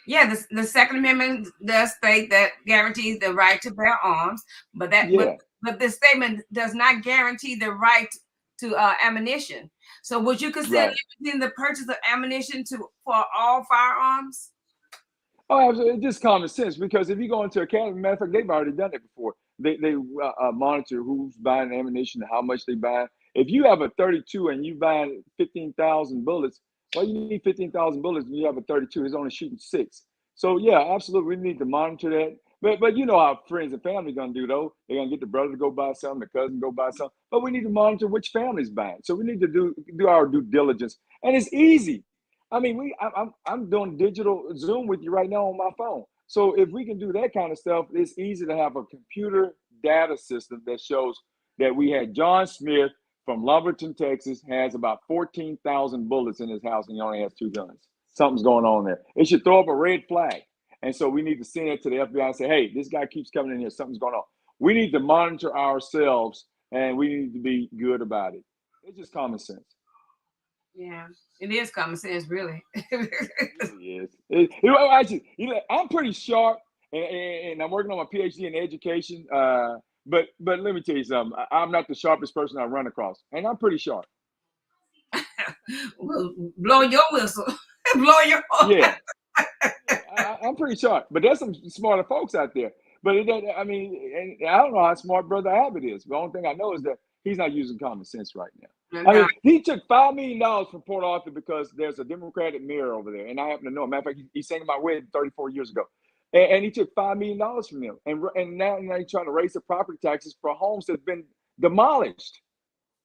Yeah, the Second Amendment does state that guarantees the right to bear arms, but
Yeah.
but this statement does not guarantee the right to ammunition. So would you consider
Right.
limiting the purchase of ammunition for all firearms?
Oh, absolutely. It's just common sense because if you go into a academy, matter of fact, they've already done it before. They monitor who's buying ammunition, how much they buy. If you have a 32 and you buy 15,000 bullets, well, you need 15,000 bullets and you have a 32. It's only shooting 6. So yeah, absolutely, we need to monitor that. But you know how friends and family gonna do though. They're gonna get the brother to go buy something, the cousin go buy something. But we need to monitor which family's buying. So we need to do our due diligence, and it's easy. I mean, I'm doing digital Zoom with you right now on my phone. So if we can do that kind of stuff, it's easy to have a computer data system that shows that we had John Smith from Lumberton, Texas, has about 14,000 bullets in his house and he only has 2 guns. Something's going on there. It should throw up a red flag. And so we need to send it to the FBI and say, hey, this guy keeps coming in here. Something's going on. We need to monitor ourselves and we need to be good about it. It's just common sense.
Yeah, it is common sense, really.
It is. Actually, I'm pretty sharp, and I'm working on my PhD in education. But let me tell you something. I'm not the sharpest person I run across, and I'm pretty sharp.
Well, blow your whistle. Blow your horn.
Yeah, I'm pretty sharp. But there's some smarter folks out there. But I mean, and I don't know how smart Brother Abbott is. The only thing I know is that he's not using common sense right now. I mean, he took $5 million from Port Arthur because there's a Democratic mayor over there, and I happen to know him. Matter of fact, he sang my wedding 34 years ago, and he took $5 million from them, and now he's trying to raise the property taxes for homes that've been demolished.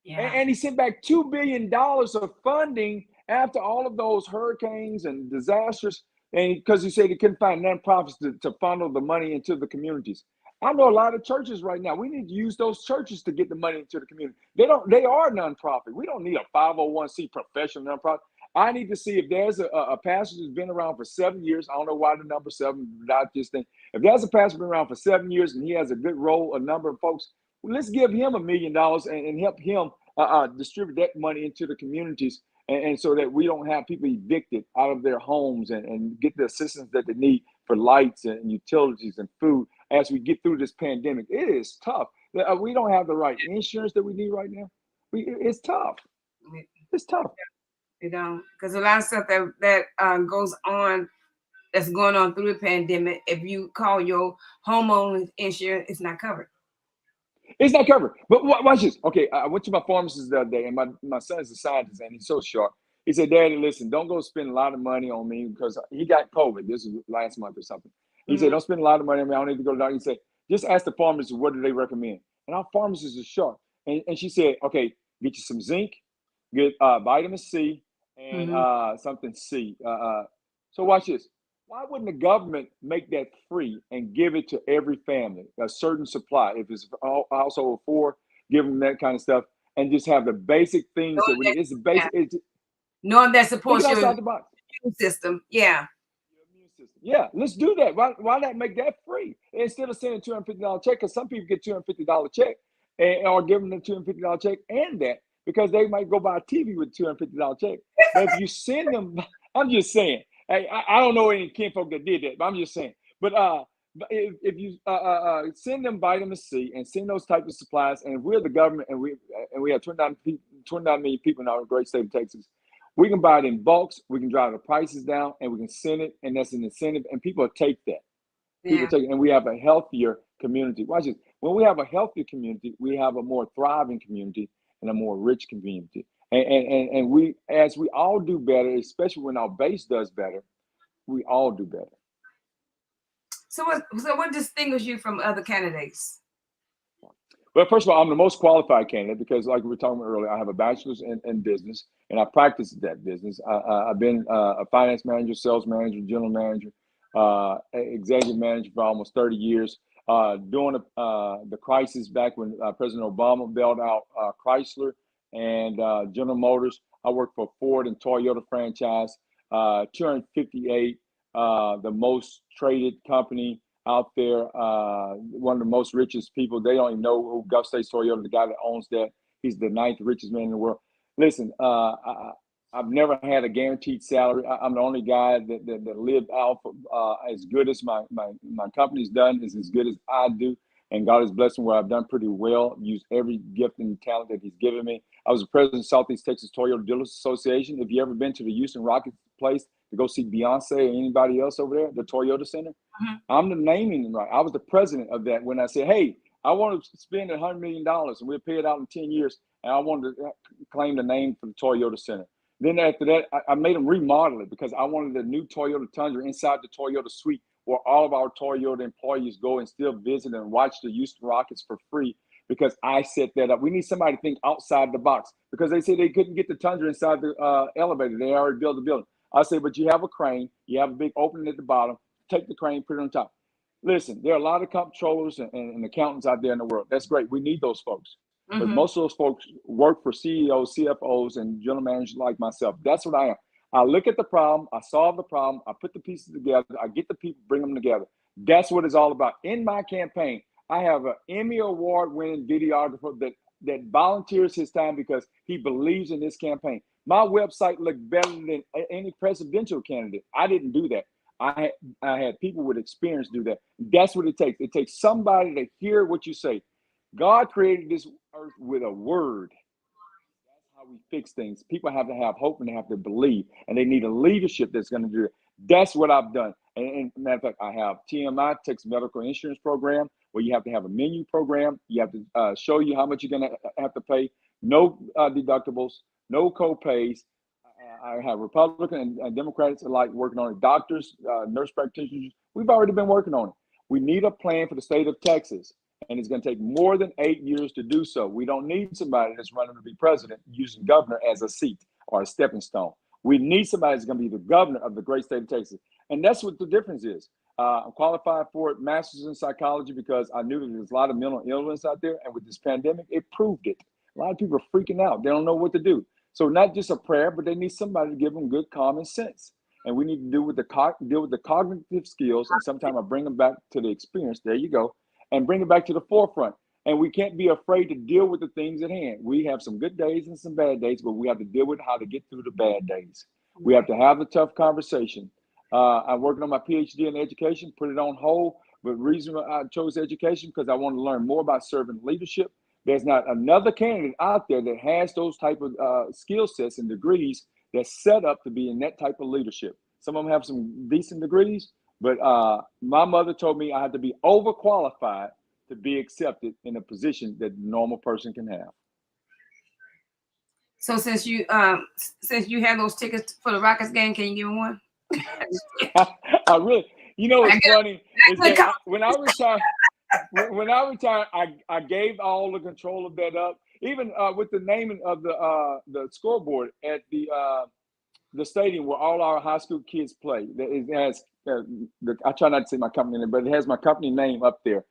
Yeah.
And he sent back $2 billion of funding after all of those hurricanes and disasters, and because he said he couldn't find nonprofits to funnel the money into the communities. I know a lot of churches right now. We need to use those churches to get the money into the community. They are nonprofit. We don't need a 501c professional nonprofit. I need to see if there's a pastor who's been around for 7 years. I don't know why the number 7, not this thing. If there's a pastor been around for 7 years and he has a good role, a number of folks, well, let's give him $1 million and help him distribute that money into the communities. And so that we don't have people evicted out of their homes and get the assistance that they need for lights and utilities and food as we get through this pandemic. It is tough. We don't have the right insurance that we need right now. It's tough. It's tough.
You know, because a lot of stuff that goes on, that's going on through the pandemic, if you call your homeowner insurance, it's not covered.
It's not covered. But watch this. Okay, I went to my pharmacist the other day, and my son is a scientist, and he's so sharp. He said, Daddy, listen, don't go spend a lot of money on me because he got COVID. This was last month or something. He said, don't spend a lot of money on me. I don't need to go to the doctor. He said, just ask the pharmacist, what do they recommend? And our pharmacist is sharp. And she said, okay, get you some zinc, get vitamin C, and something C. So watch this. Why wouldn't the government make that free and give it to every family, a certain supply? If it's a household of 4, give them that kind of stuff, and just have the basic things that we need. It's basic.
Yeah. Knowing that supports your
immune
system. Yeah.
Yeah, let's do that. Why not make that free instead of sending $250 check? Because some people get $250 check or give them the $250 check and that because they might go buy a TV with $250 check. But if you send them, I'm just saying. Hey, I don't know any kinfolk that did that, but I'm just saying. But if you send them vitamin C and send those types of supplies, and if we're the government and we have 29 million people in our great state of Texas, we can buy it in bulks, we can drive the prices down, and we can send it, and that's an incentive, and people take that. People take it, and we have a healthier community. Watch this. When we have a healthier community, we have a more thriving community and a more rich community. And we, as we all do better, especially when our base does better, we all do better.
So what distinguishes you from other candidates?
Well, first of all, I'm the most qualified candidate because, like we were talking about earlier, I have a bachelor's in business, and I practice that business. I've been a finance manager, sales manager, general manager, executive manager for almost 30 years. During the crisis back when President Obama bailed out Chrysler and General Motors, I worked for Ford and Toyota franchise, 258, the most traded company out there, one of the most richest people. They don't even know who Gulf States Toyota, the guy that owns that. He's the 9th richest man in the world. Listen, I've never had a guaranteed salary. I'm the only guy that lived out as good as my company's done, is as good as I do. And God has blessed me where I've done pretty well, used every gift and talent that He's given me. I was the president of Southeast Texas Toyota Dealers Association. If you ever been to the Houston Rockets place to go see Beyonce or anybody else over there, the Toyota Center, I'm the naming right. I was the president of that when I said, hey, I want to spend $100 million and we'll pay it out in 10 years. And I wanted to claim the name for the Toyota Center. Then after that, I made them remodel it because I wanted a new Toyota Tundra inside the Toyota suite where all of our Toyota employees go and still visit and watch the Houston Rockets for free, because I set that up. We need somebody to think outside the box, because they say they couldn't get the Tundra inside the elevator. They already built the building. I say, but you have a crane. You have a big opening at the bottom. Take the crane, put it on top. Listen, there are a lot of comptrollers and accountants out there in the world. That's great. We need those folks. But most of those folks work for CEOs, CFOs, and general managers like myself. That's what I am. I look at the problem, I solve the problem, I put the pieces together, I get the people, bring them together. That's what it's all about. In my campaign, I have an Emmy Award-winning videographer that volunteers his time because he believes in this campaign. My website looked better than any presidential candidate. I didn't do that. I had people with experience do that. That's what it takes. It takes somebody to hear what you say. God created this earth with a word. That's how we fix things. People have to have hope and they have to believe, and they need a leadership that's going to do it. That's what I've done. And matter of fact, I have TMI, Texas Medical Insurance Program, where you have to have a menu program. You have to show you how much you're going to have to pay. No deductibles, no co-pays. I have Republican and Democrats alike working on it. Doctors, nurse practitioners, we've already been working on it. We need a plan for the state of Texas. And it's going to take more than 8 years to do so. We don't need somebody that's running to be president using governor as a seat or a stepping stone. We need somebody that's going to be the governor of the great state of Texas. And that's what the difference is. I'm qualified for it, master's in psychology, because I knew that there's a lot of mental illness out there. And with this pandemic, it proved it. A lot of people are freaking out. They don't know what to do. So not just a prayer, but they need somebody to give them good common sense. And we need to deal with the cognitive skills. And sometimes I bring them back to the experience. There you go. And bring it back to the forefront. And we can't be afraid to deal with the things at hand. We have some good days and some bad days, but we have to deal with how to get through the bad days. We have to have a tough conversation. I'm working on my PhD in education, put it on hold. But the reason I chose education, because I want to learn more about servant leadership. There's not another candidate out there that has those type of skill sets and degrees that's set up to be in that type of leadership. Some of them have some decent degrees, but my mother told me I had to be overqualified to be accepted in a position that a normal person can have.
So since you have those tickets for the Rockets game, can you give me one?
I really, you know, it's funny is that when I retired, I gave all the control of that up, even with the naming of the scoreboard at the stadium where all our high school kids play. It has I try not to say my company name, but it has my company name up there.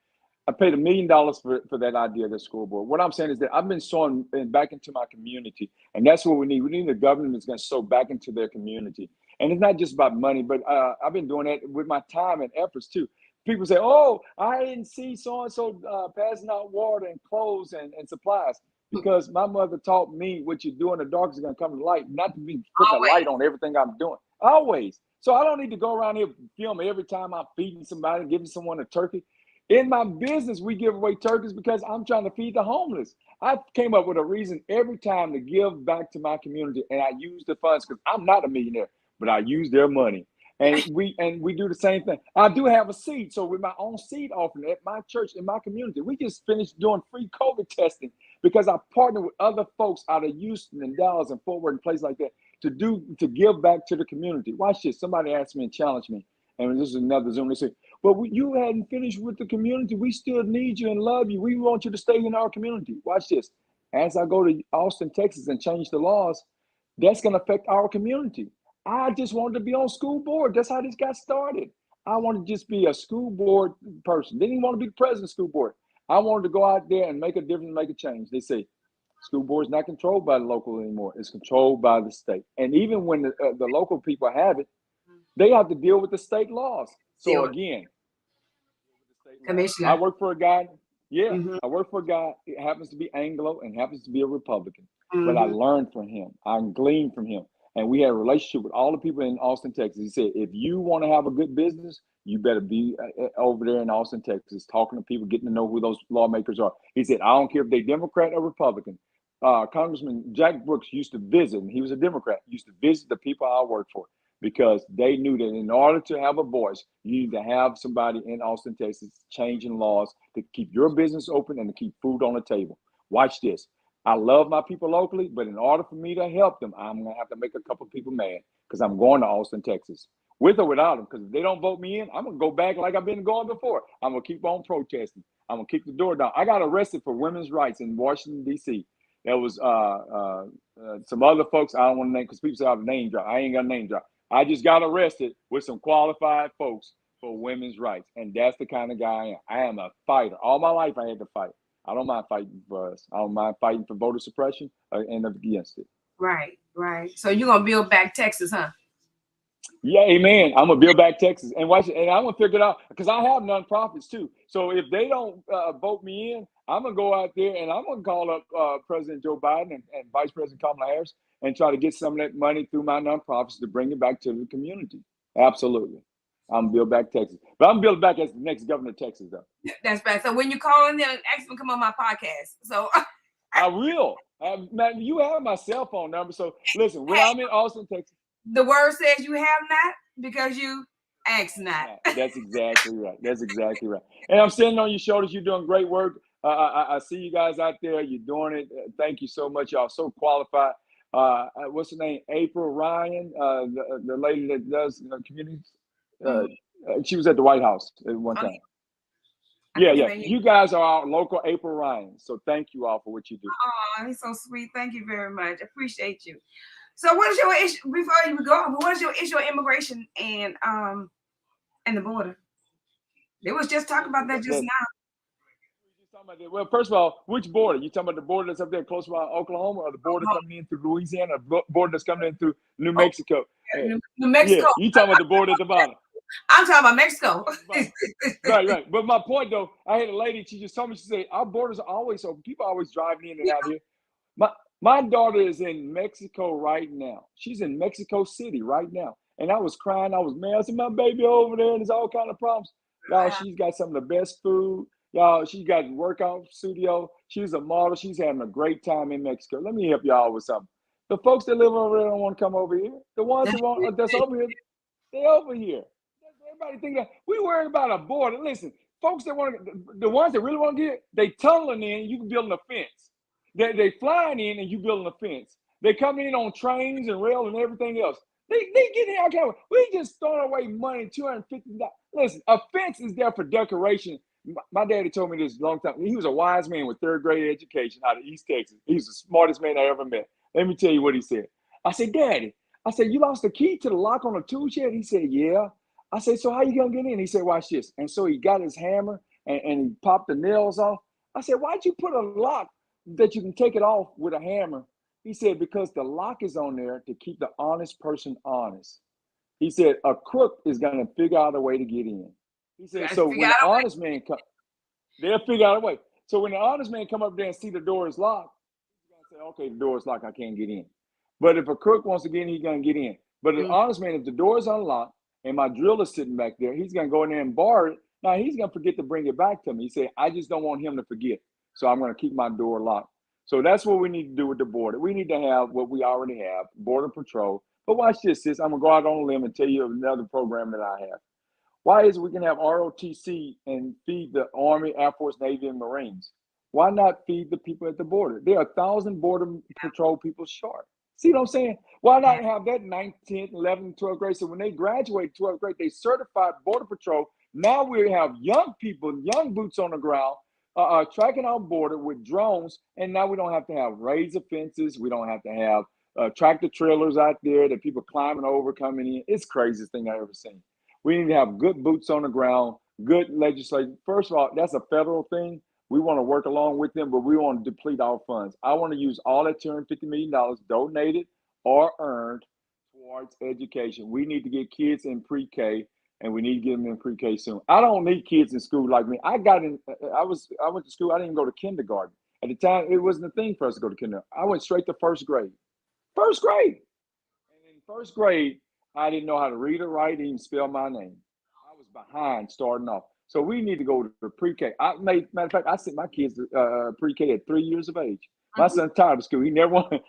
I paid $1 million for that idea of the scoreboard. What I'm saying is that I've been sowing back into my community, and that's what we need. We need a government that's going to sow back into their community. And it's not just about money, but I've been doing that with my time and efforts too. People say, oh, I didn't see so-and-so passing out water and clothes and supplies. Because my mother taught me what you do in the dark is going to come to light, not to be put a light on everything I'm doing. Always. So I don't need to go around here filming every time I'm feeding somebody, giving someone a turkey. In my business, we give away turkeys because I'm trying to feed the homeless. I came up with a reason every time to give back to my community, and I use the funds because I'm not a millionaire, but I use their money. And we do the same thing. I do have a seed. So with my own seed offering at my church, in my community, we just finished doing free COVID testing because I partner with other folks out of Houston and Dallas and Fort Worth and places like that to give back to the community. Watch this. Somebody asked me and challenged me. And this is another Zoom. They say, well, you hadn't finished with the community. We still need you and love you. We want you to stay in our community. Watch this. As I go to Austin, Texas and change the laws, that's going to affect our community. I just wanted to be on school board. That's how this got started. I wanted to just be a school board person. Didn't even want to be the president of school board. I wanted to go out there and make a difference, make a change. They say school board is not controlled by the local anymore. It's controlled by the state. And even when the local people have it, they have to deal with the state laws. So again,
Commissioner,
I work for a guy. Yeah, I work for a guy. It happens to be Anglo and happens to be a Republican. But I learned from him. I gleaned from him. And we had a relationship with all the people in Austin, Texas. He said, if you want to have a good business, you better be over there in Austin, Texas, talking to people, getting to know who those lawmakers are. He said, I don't care if they're Democrat or Republican. Congressman Jack Brooks used to visit, and he was a Democrat, used to visit the people I worked for because they knew that in order to have a voice, you need to have somebody in Austin, Texas, changing laws to keep your business open and to keep food on the table. Watch this. I love my people locally, but in order for me to help them, I'm going to have to make a couple people mad because I'm going to Austin, Texas, with or without them. Because if they don't vote me in, I'm going to go back like I've been going before. I'm going to keep on protesting. I'm going to kick the door down. I got arrested for women's rights in Washington, D.C. There was some other folks I don't want to name because people say I have a name drop. I ain't got a name drop. I just got arrested with some qualified folks for women's rights. And that's the kind of guy I am. I am a fighter. All my life I had to fight. I don't mind fighting for us. I don't mind fighting for voter suppression and against it.
Right, right. So you're gonna build back Texas, huh?
Yeah, amen. I'm gonna build back Texas and watch it, and I'm gonna figure it out because I have nonprofits too. So if they don't vote me in, I'm gonna go out there and I'm gonna call up President Joe Biden and Vice President Kamala Harris and try to get some of that money through my nonprofits to bring it back to the community. Absolutely. I'm build back Texas, but I'm build back as the next governor of Texas, though.
That's bad. So when you call in there, ask them to come on my podcast. So
I will. Man, you have my cell phone number. So listen, when I'm in Austin, Texas,
the word says you have not because you ask not.
That's exactly right. That's exactly right. And I'm standing on your shoulders. You're doing great work. I see you guys out there. You're doing it. Thank you so much. Y'all so qualified. What's her name? April Ryan, the lady that does communities. She was at the White House at one time. Yeah. You guys are our local April Ryan. So thank you all for what you do.
Oh, he's so sweet. Thank you very much. Appreciate you. So what is your issue before you go? What is your issue of immigration and the border? They was just talking about that just now.
Well, first of all, which border? You talking about the border that's up there close by Oklahoma, or the border coming in through Louisiana, or the border that's coming in through New Mexico?
New Mexico.
Yeah, you talking about the border at the bottom.
I'm talking about Mexico.
Right. But my point, though, I had a lady, she just told me, she said, our borders are always open. People are always driving in and out here. My daughter is in Mexico right now. She's in Mexico City right now. And I was crying. I was mad. I said, my baby over there, and there's all kind of problems. Y'all, she's got some of the best food. Y'all, she's got a workout studio. She's a model. She's having a great time in Mexico. Let me help y'all with something. The folks that live over there don't want to come over here. The ones that want that's over here, they over here. Everybody think that we worried about a border. Listen, folks that want to, the ones that really want to get, they tunneling in. You can build a fence. They flying in and you building a fence. They coming in on trains and rail and everything else. They getting out of we just throwing away money, $250. Listen, a fence is there for decoration. My daddy told me this a long time. He was a wise man with third grade education out of East Texas. He was the smartest man I ever met. Let me tell you what he said. I said, Daddy, I said, you lost the key to the lock on the tool shed? He said, yeah. I said, so how you gonna get in? He said, watch this. And so he got his hammer and he popped the nails off. I said, why'd you put a lock that you can take it off with a hammer? He said, because the lock is on there to keep the honest person honest. He said, a crook is gonna figure out a way to get in. He said, so when the honest man come, they'll figure out a way. So when the honest man come up there and see the door is locked, he's gonna say, okay, the door is locked, I can't get in. But if a crook wants to get in, he's gonna get in. But an honest man, if the door is unlocked and my drill is sitting back there, he's gonna go in there and bar it. Now he's gonna forget to bring it back to me. He said, I just don't want him to forget. So I'm gonna keep my door locked. So that's what we need to do with the border. We need to have what we already have, Border Patrol. But watch this, sis. I'm gonna go out on a limb and tell you another program that I have. Why is it we can have ROTC and feed the Army, Air Force, Navy, and Marines? Why not feed the people at the border? There are 1,000 Border Patrol people short. See what I'm saying? Why not have that 9th, 10th, 11th, 12th grade? So when they graduate 12th grade, they certified Border Patrol. Now we have young people, young boots on the ground, tracking our border with drones. And now we don't have to have razor fences. We don't have to have tractor trailers out there that people climbing over, coming in. It's the craziest thing I've ever seen. We need to have good boots on the ground, good legislation. First of all, that's a federal thing. We want to work along with them, but we want to deplete our funds. I want to use all that $250 million donated or earned towards education. We need to get kids in pre-K, and we need to get them in pre-K soon. I don't need kids in school like me. I went to school. I didn't even go to kindergarten. At the time, it wasn't a thing for us to go to kindergarten. I went straight to first grade. First grade. And first grade, I didn't know how to read or write, even spell my name. I was behind starting off. So we need to go to the pre-K. Matter of fact, I sent my kids to pre-K at 3 years of age. My son's tired of school. He never want.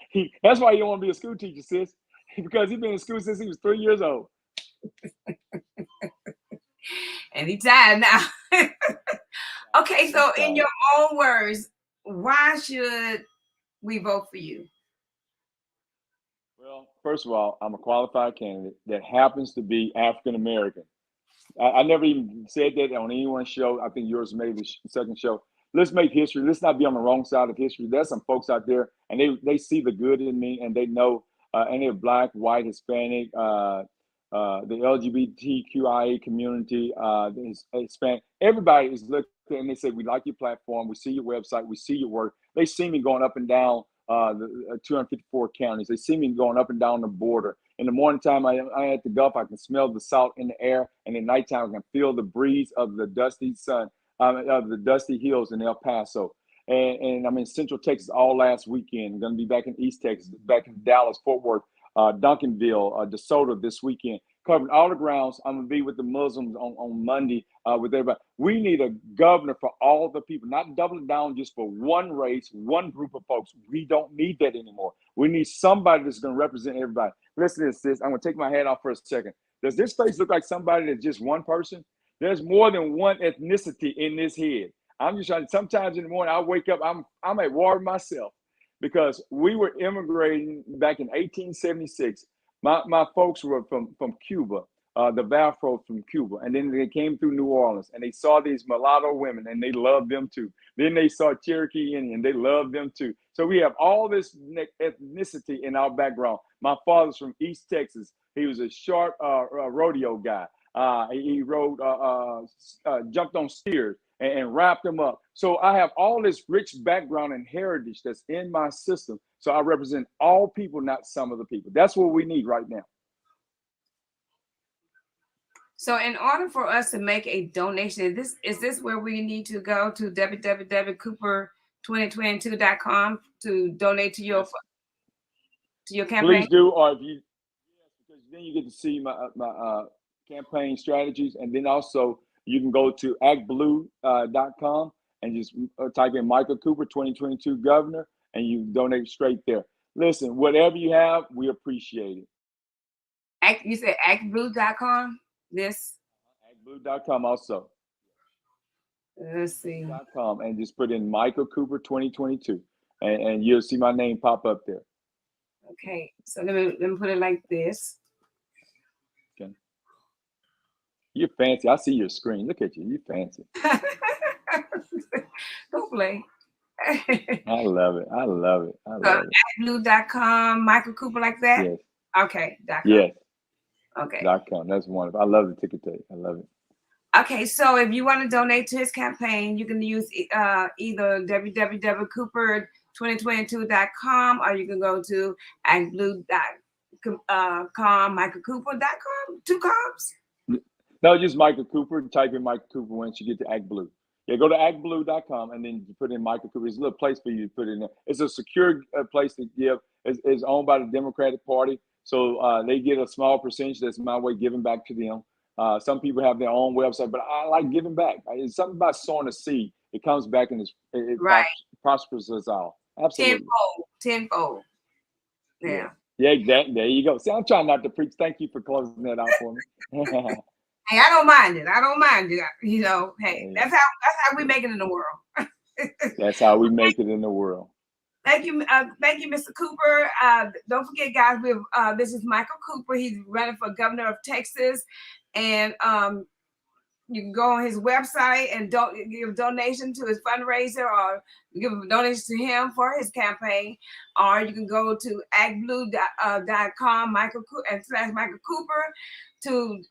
That's why he don't want to be a school teacher, sis, because he's been in school since he was 3 years old.
And he's tired now. Okay, so in your own words, why should we vote for you?
Well, first of all, I'm a qualified candidate that happens to be African American. I never even said that on anyone's show. I think yours may be the second show. Let's make history. Let's not be on the wrong side of history. There's some folks out there, and they see the good in me, and they know, and they're Black, white, Hispanic, the LGBTQIA community, the Hispanic. Everybody is looking, and they say, we like your platform. We see your website. We see your work. They see me going up and down the 254 counties. They see me going up and down the border. In the morning time, I at the Gulf, I can smell the salt in the air, and at nighttime, I can feel the breeze of the dusty sun, of the dusty hills in El Paso. And I'm in Central Texas all last weekend. I'm going to be back in East Texas, back in Dallas, Fort Worth, Duncanville, DeSoto this weekend, covering all the grounds. I'm going to be with the Muslims on Monday with everybody. We need a governor for all the people, not doubling down just for one race, one group of folks. We don't need that anymore. We need somebody that's going to represent everybody. Listen to this, sis. I'm going to take my hat off for a second. Does this face look like somebody that's just one person? There's more than one ethnicity in this head. I'm just trying. Sometimes in the morning, I wake up, I'm at war with myself because we were immigrating back in 1876. My folks were from Cuba, the Valfro from Cuba. And then they came through New Orleans and they saw these mulatto women and they loved them too. Then they saw Cherokee Indian, they loved them too. So we have all this ethnicity in our background. My father's from East Texas. He was a short rodeo guy. He rode, jumped on steers and wrapped them up. So I have all this rich background and heritage that's in my system. So I represent all people, not some of the people. That's what we need right now.
So in order for us to make a donation, is this where we need to go to www.cooper2022.com to donate to your campaign?
Please do, or if you, because then you get to see my campaign strategies, and then also you can go to actblue.com and just type in Michael Cooper 2022 governor, and you donate straight there. Listen, whatever you have, we appreciate it.
You said actblue.com? This?
Actblue.com also.
Let's see.
.com, and just put in Michael Cooper 2022, and you'll see my name pop up there.
Okay, so let me put it like this.
Okay. You're fancy. I see your screen. Look at you. You're fancy.
Don't play.
I love it. I love it. I love it.
Actblue.com, Michael Cooper, like that?
Yes.
Okay. .com.
Yes.
Okay.
.com. That's wonderful. I love the ticket tape. I love it.
Okay, so if you want to donate to his campaign, you can use either www.cooper2022.com or you can go to actblue.com, michaelcooper.com, 2 coms?
No, just Michael Cooper. Type in Michael Cooper once you get to ActBlue. Yeah, go to actblue.com and then you put in Michael Cooper. It's a little place for you to put in there. It's a secure place to give. It's owned by the Democratic Party. So they get a small percentage. That's my way of giving back to them. Some people have their own website, but I like giving back. It's something about sowing a seed. It comes back and it
right.
prospers us all. Absolutely.
Tenfold. Yeah.
Yeah, exactly. There you go. See, I'm trying not to preach. Thank you for closing that out for me.
Hey, I don't mind it. You know, hey, that's how we make it in the world.
That's how we make it in the world.
Thank you, Mr. Cooper. Don't forget, guys, this is Michael Cooper. He's running for governor of Texas, and you can go on his website and give a donation to his fundraiser, or give a donation to him for his campaign, or you can go to actblue.com, Michael Cooper to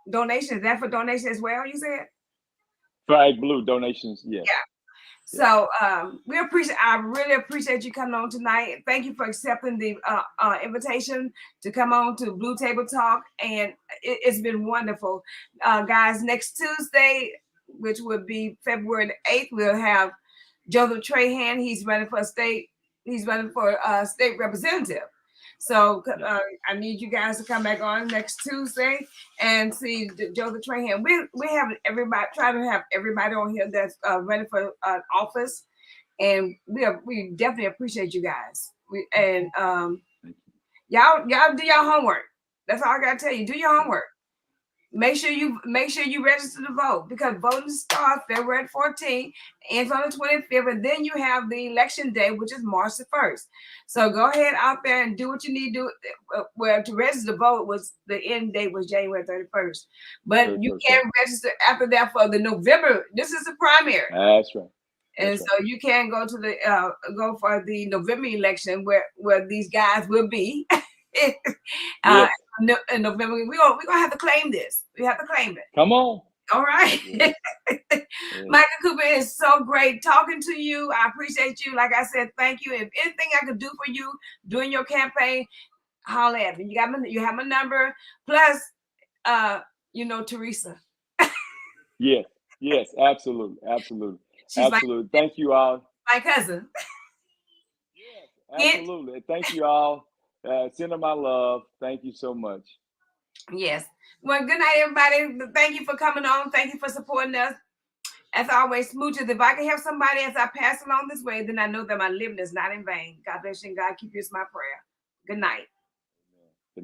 donations. Is that for donation as well, you said?
For ActBlue donations, yes.
Yeah. So I really appreciate you coming on tonight. Thank you for accepting the invitation to come on to Blue Table Talk, and it's been wonderful. Guys, next Tuesday, which would be February the 8th, we'll have Joseph Trahan. He's running for state representative. So I need you guys to come back on next Tuesday and see Joe the Trahan. We have everybody, try to have everybody on here that's running for office, and we definitely appreciate you guys. Y'all do your homework. That's all I gotta tell you. Do your homework. Make sure you register to vote, because voting starts February 14th, ends on the 25th, and then you have the election day, which is March the 1st. So go ahead out there and do what you need to do. Well, to register to vote was the end date was January 31st, but you can register after that for the November. This is the primary.
That's right.
And so you can go to the go for the November election where these guys will be.
Yes.
In November, we're gonna have to claim this. We have to claim it.
Come on.
All right.
Yes. Yes.
Michael Cooper, is so great talking to you. I appreciate you. Like I said, thank you. If anything I could do for you during your campaign, holler at me. You have my number. Plus, Teresa.
Yes. Yes. Absolutely. Absolutely.
She's
absolutely. Thank you all.
My cousin.
Yes. Absolutely. Thank you all. Send her my love. Thank you so much.
Yes. Well, good night, everybody. Thank you for coming on. Thank you for supporting us. As always, smooches. If I can help somebody as I pass along this way, then I know that my living is not in vain. God bless you and God keep you is my prayer. Good night.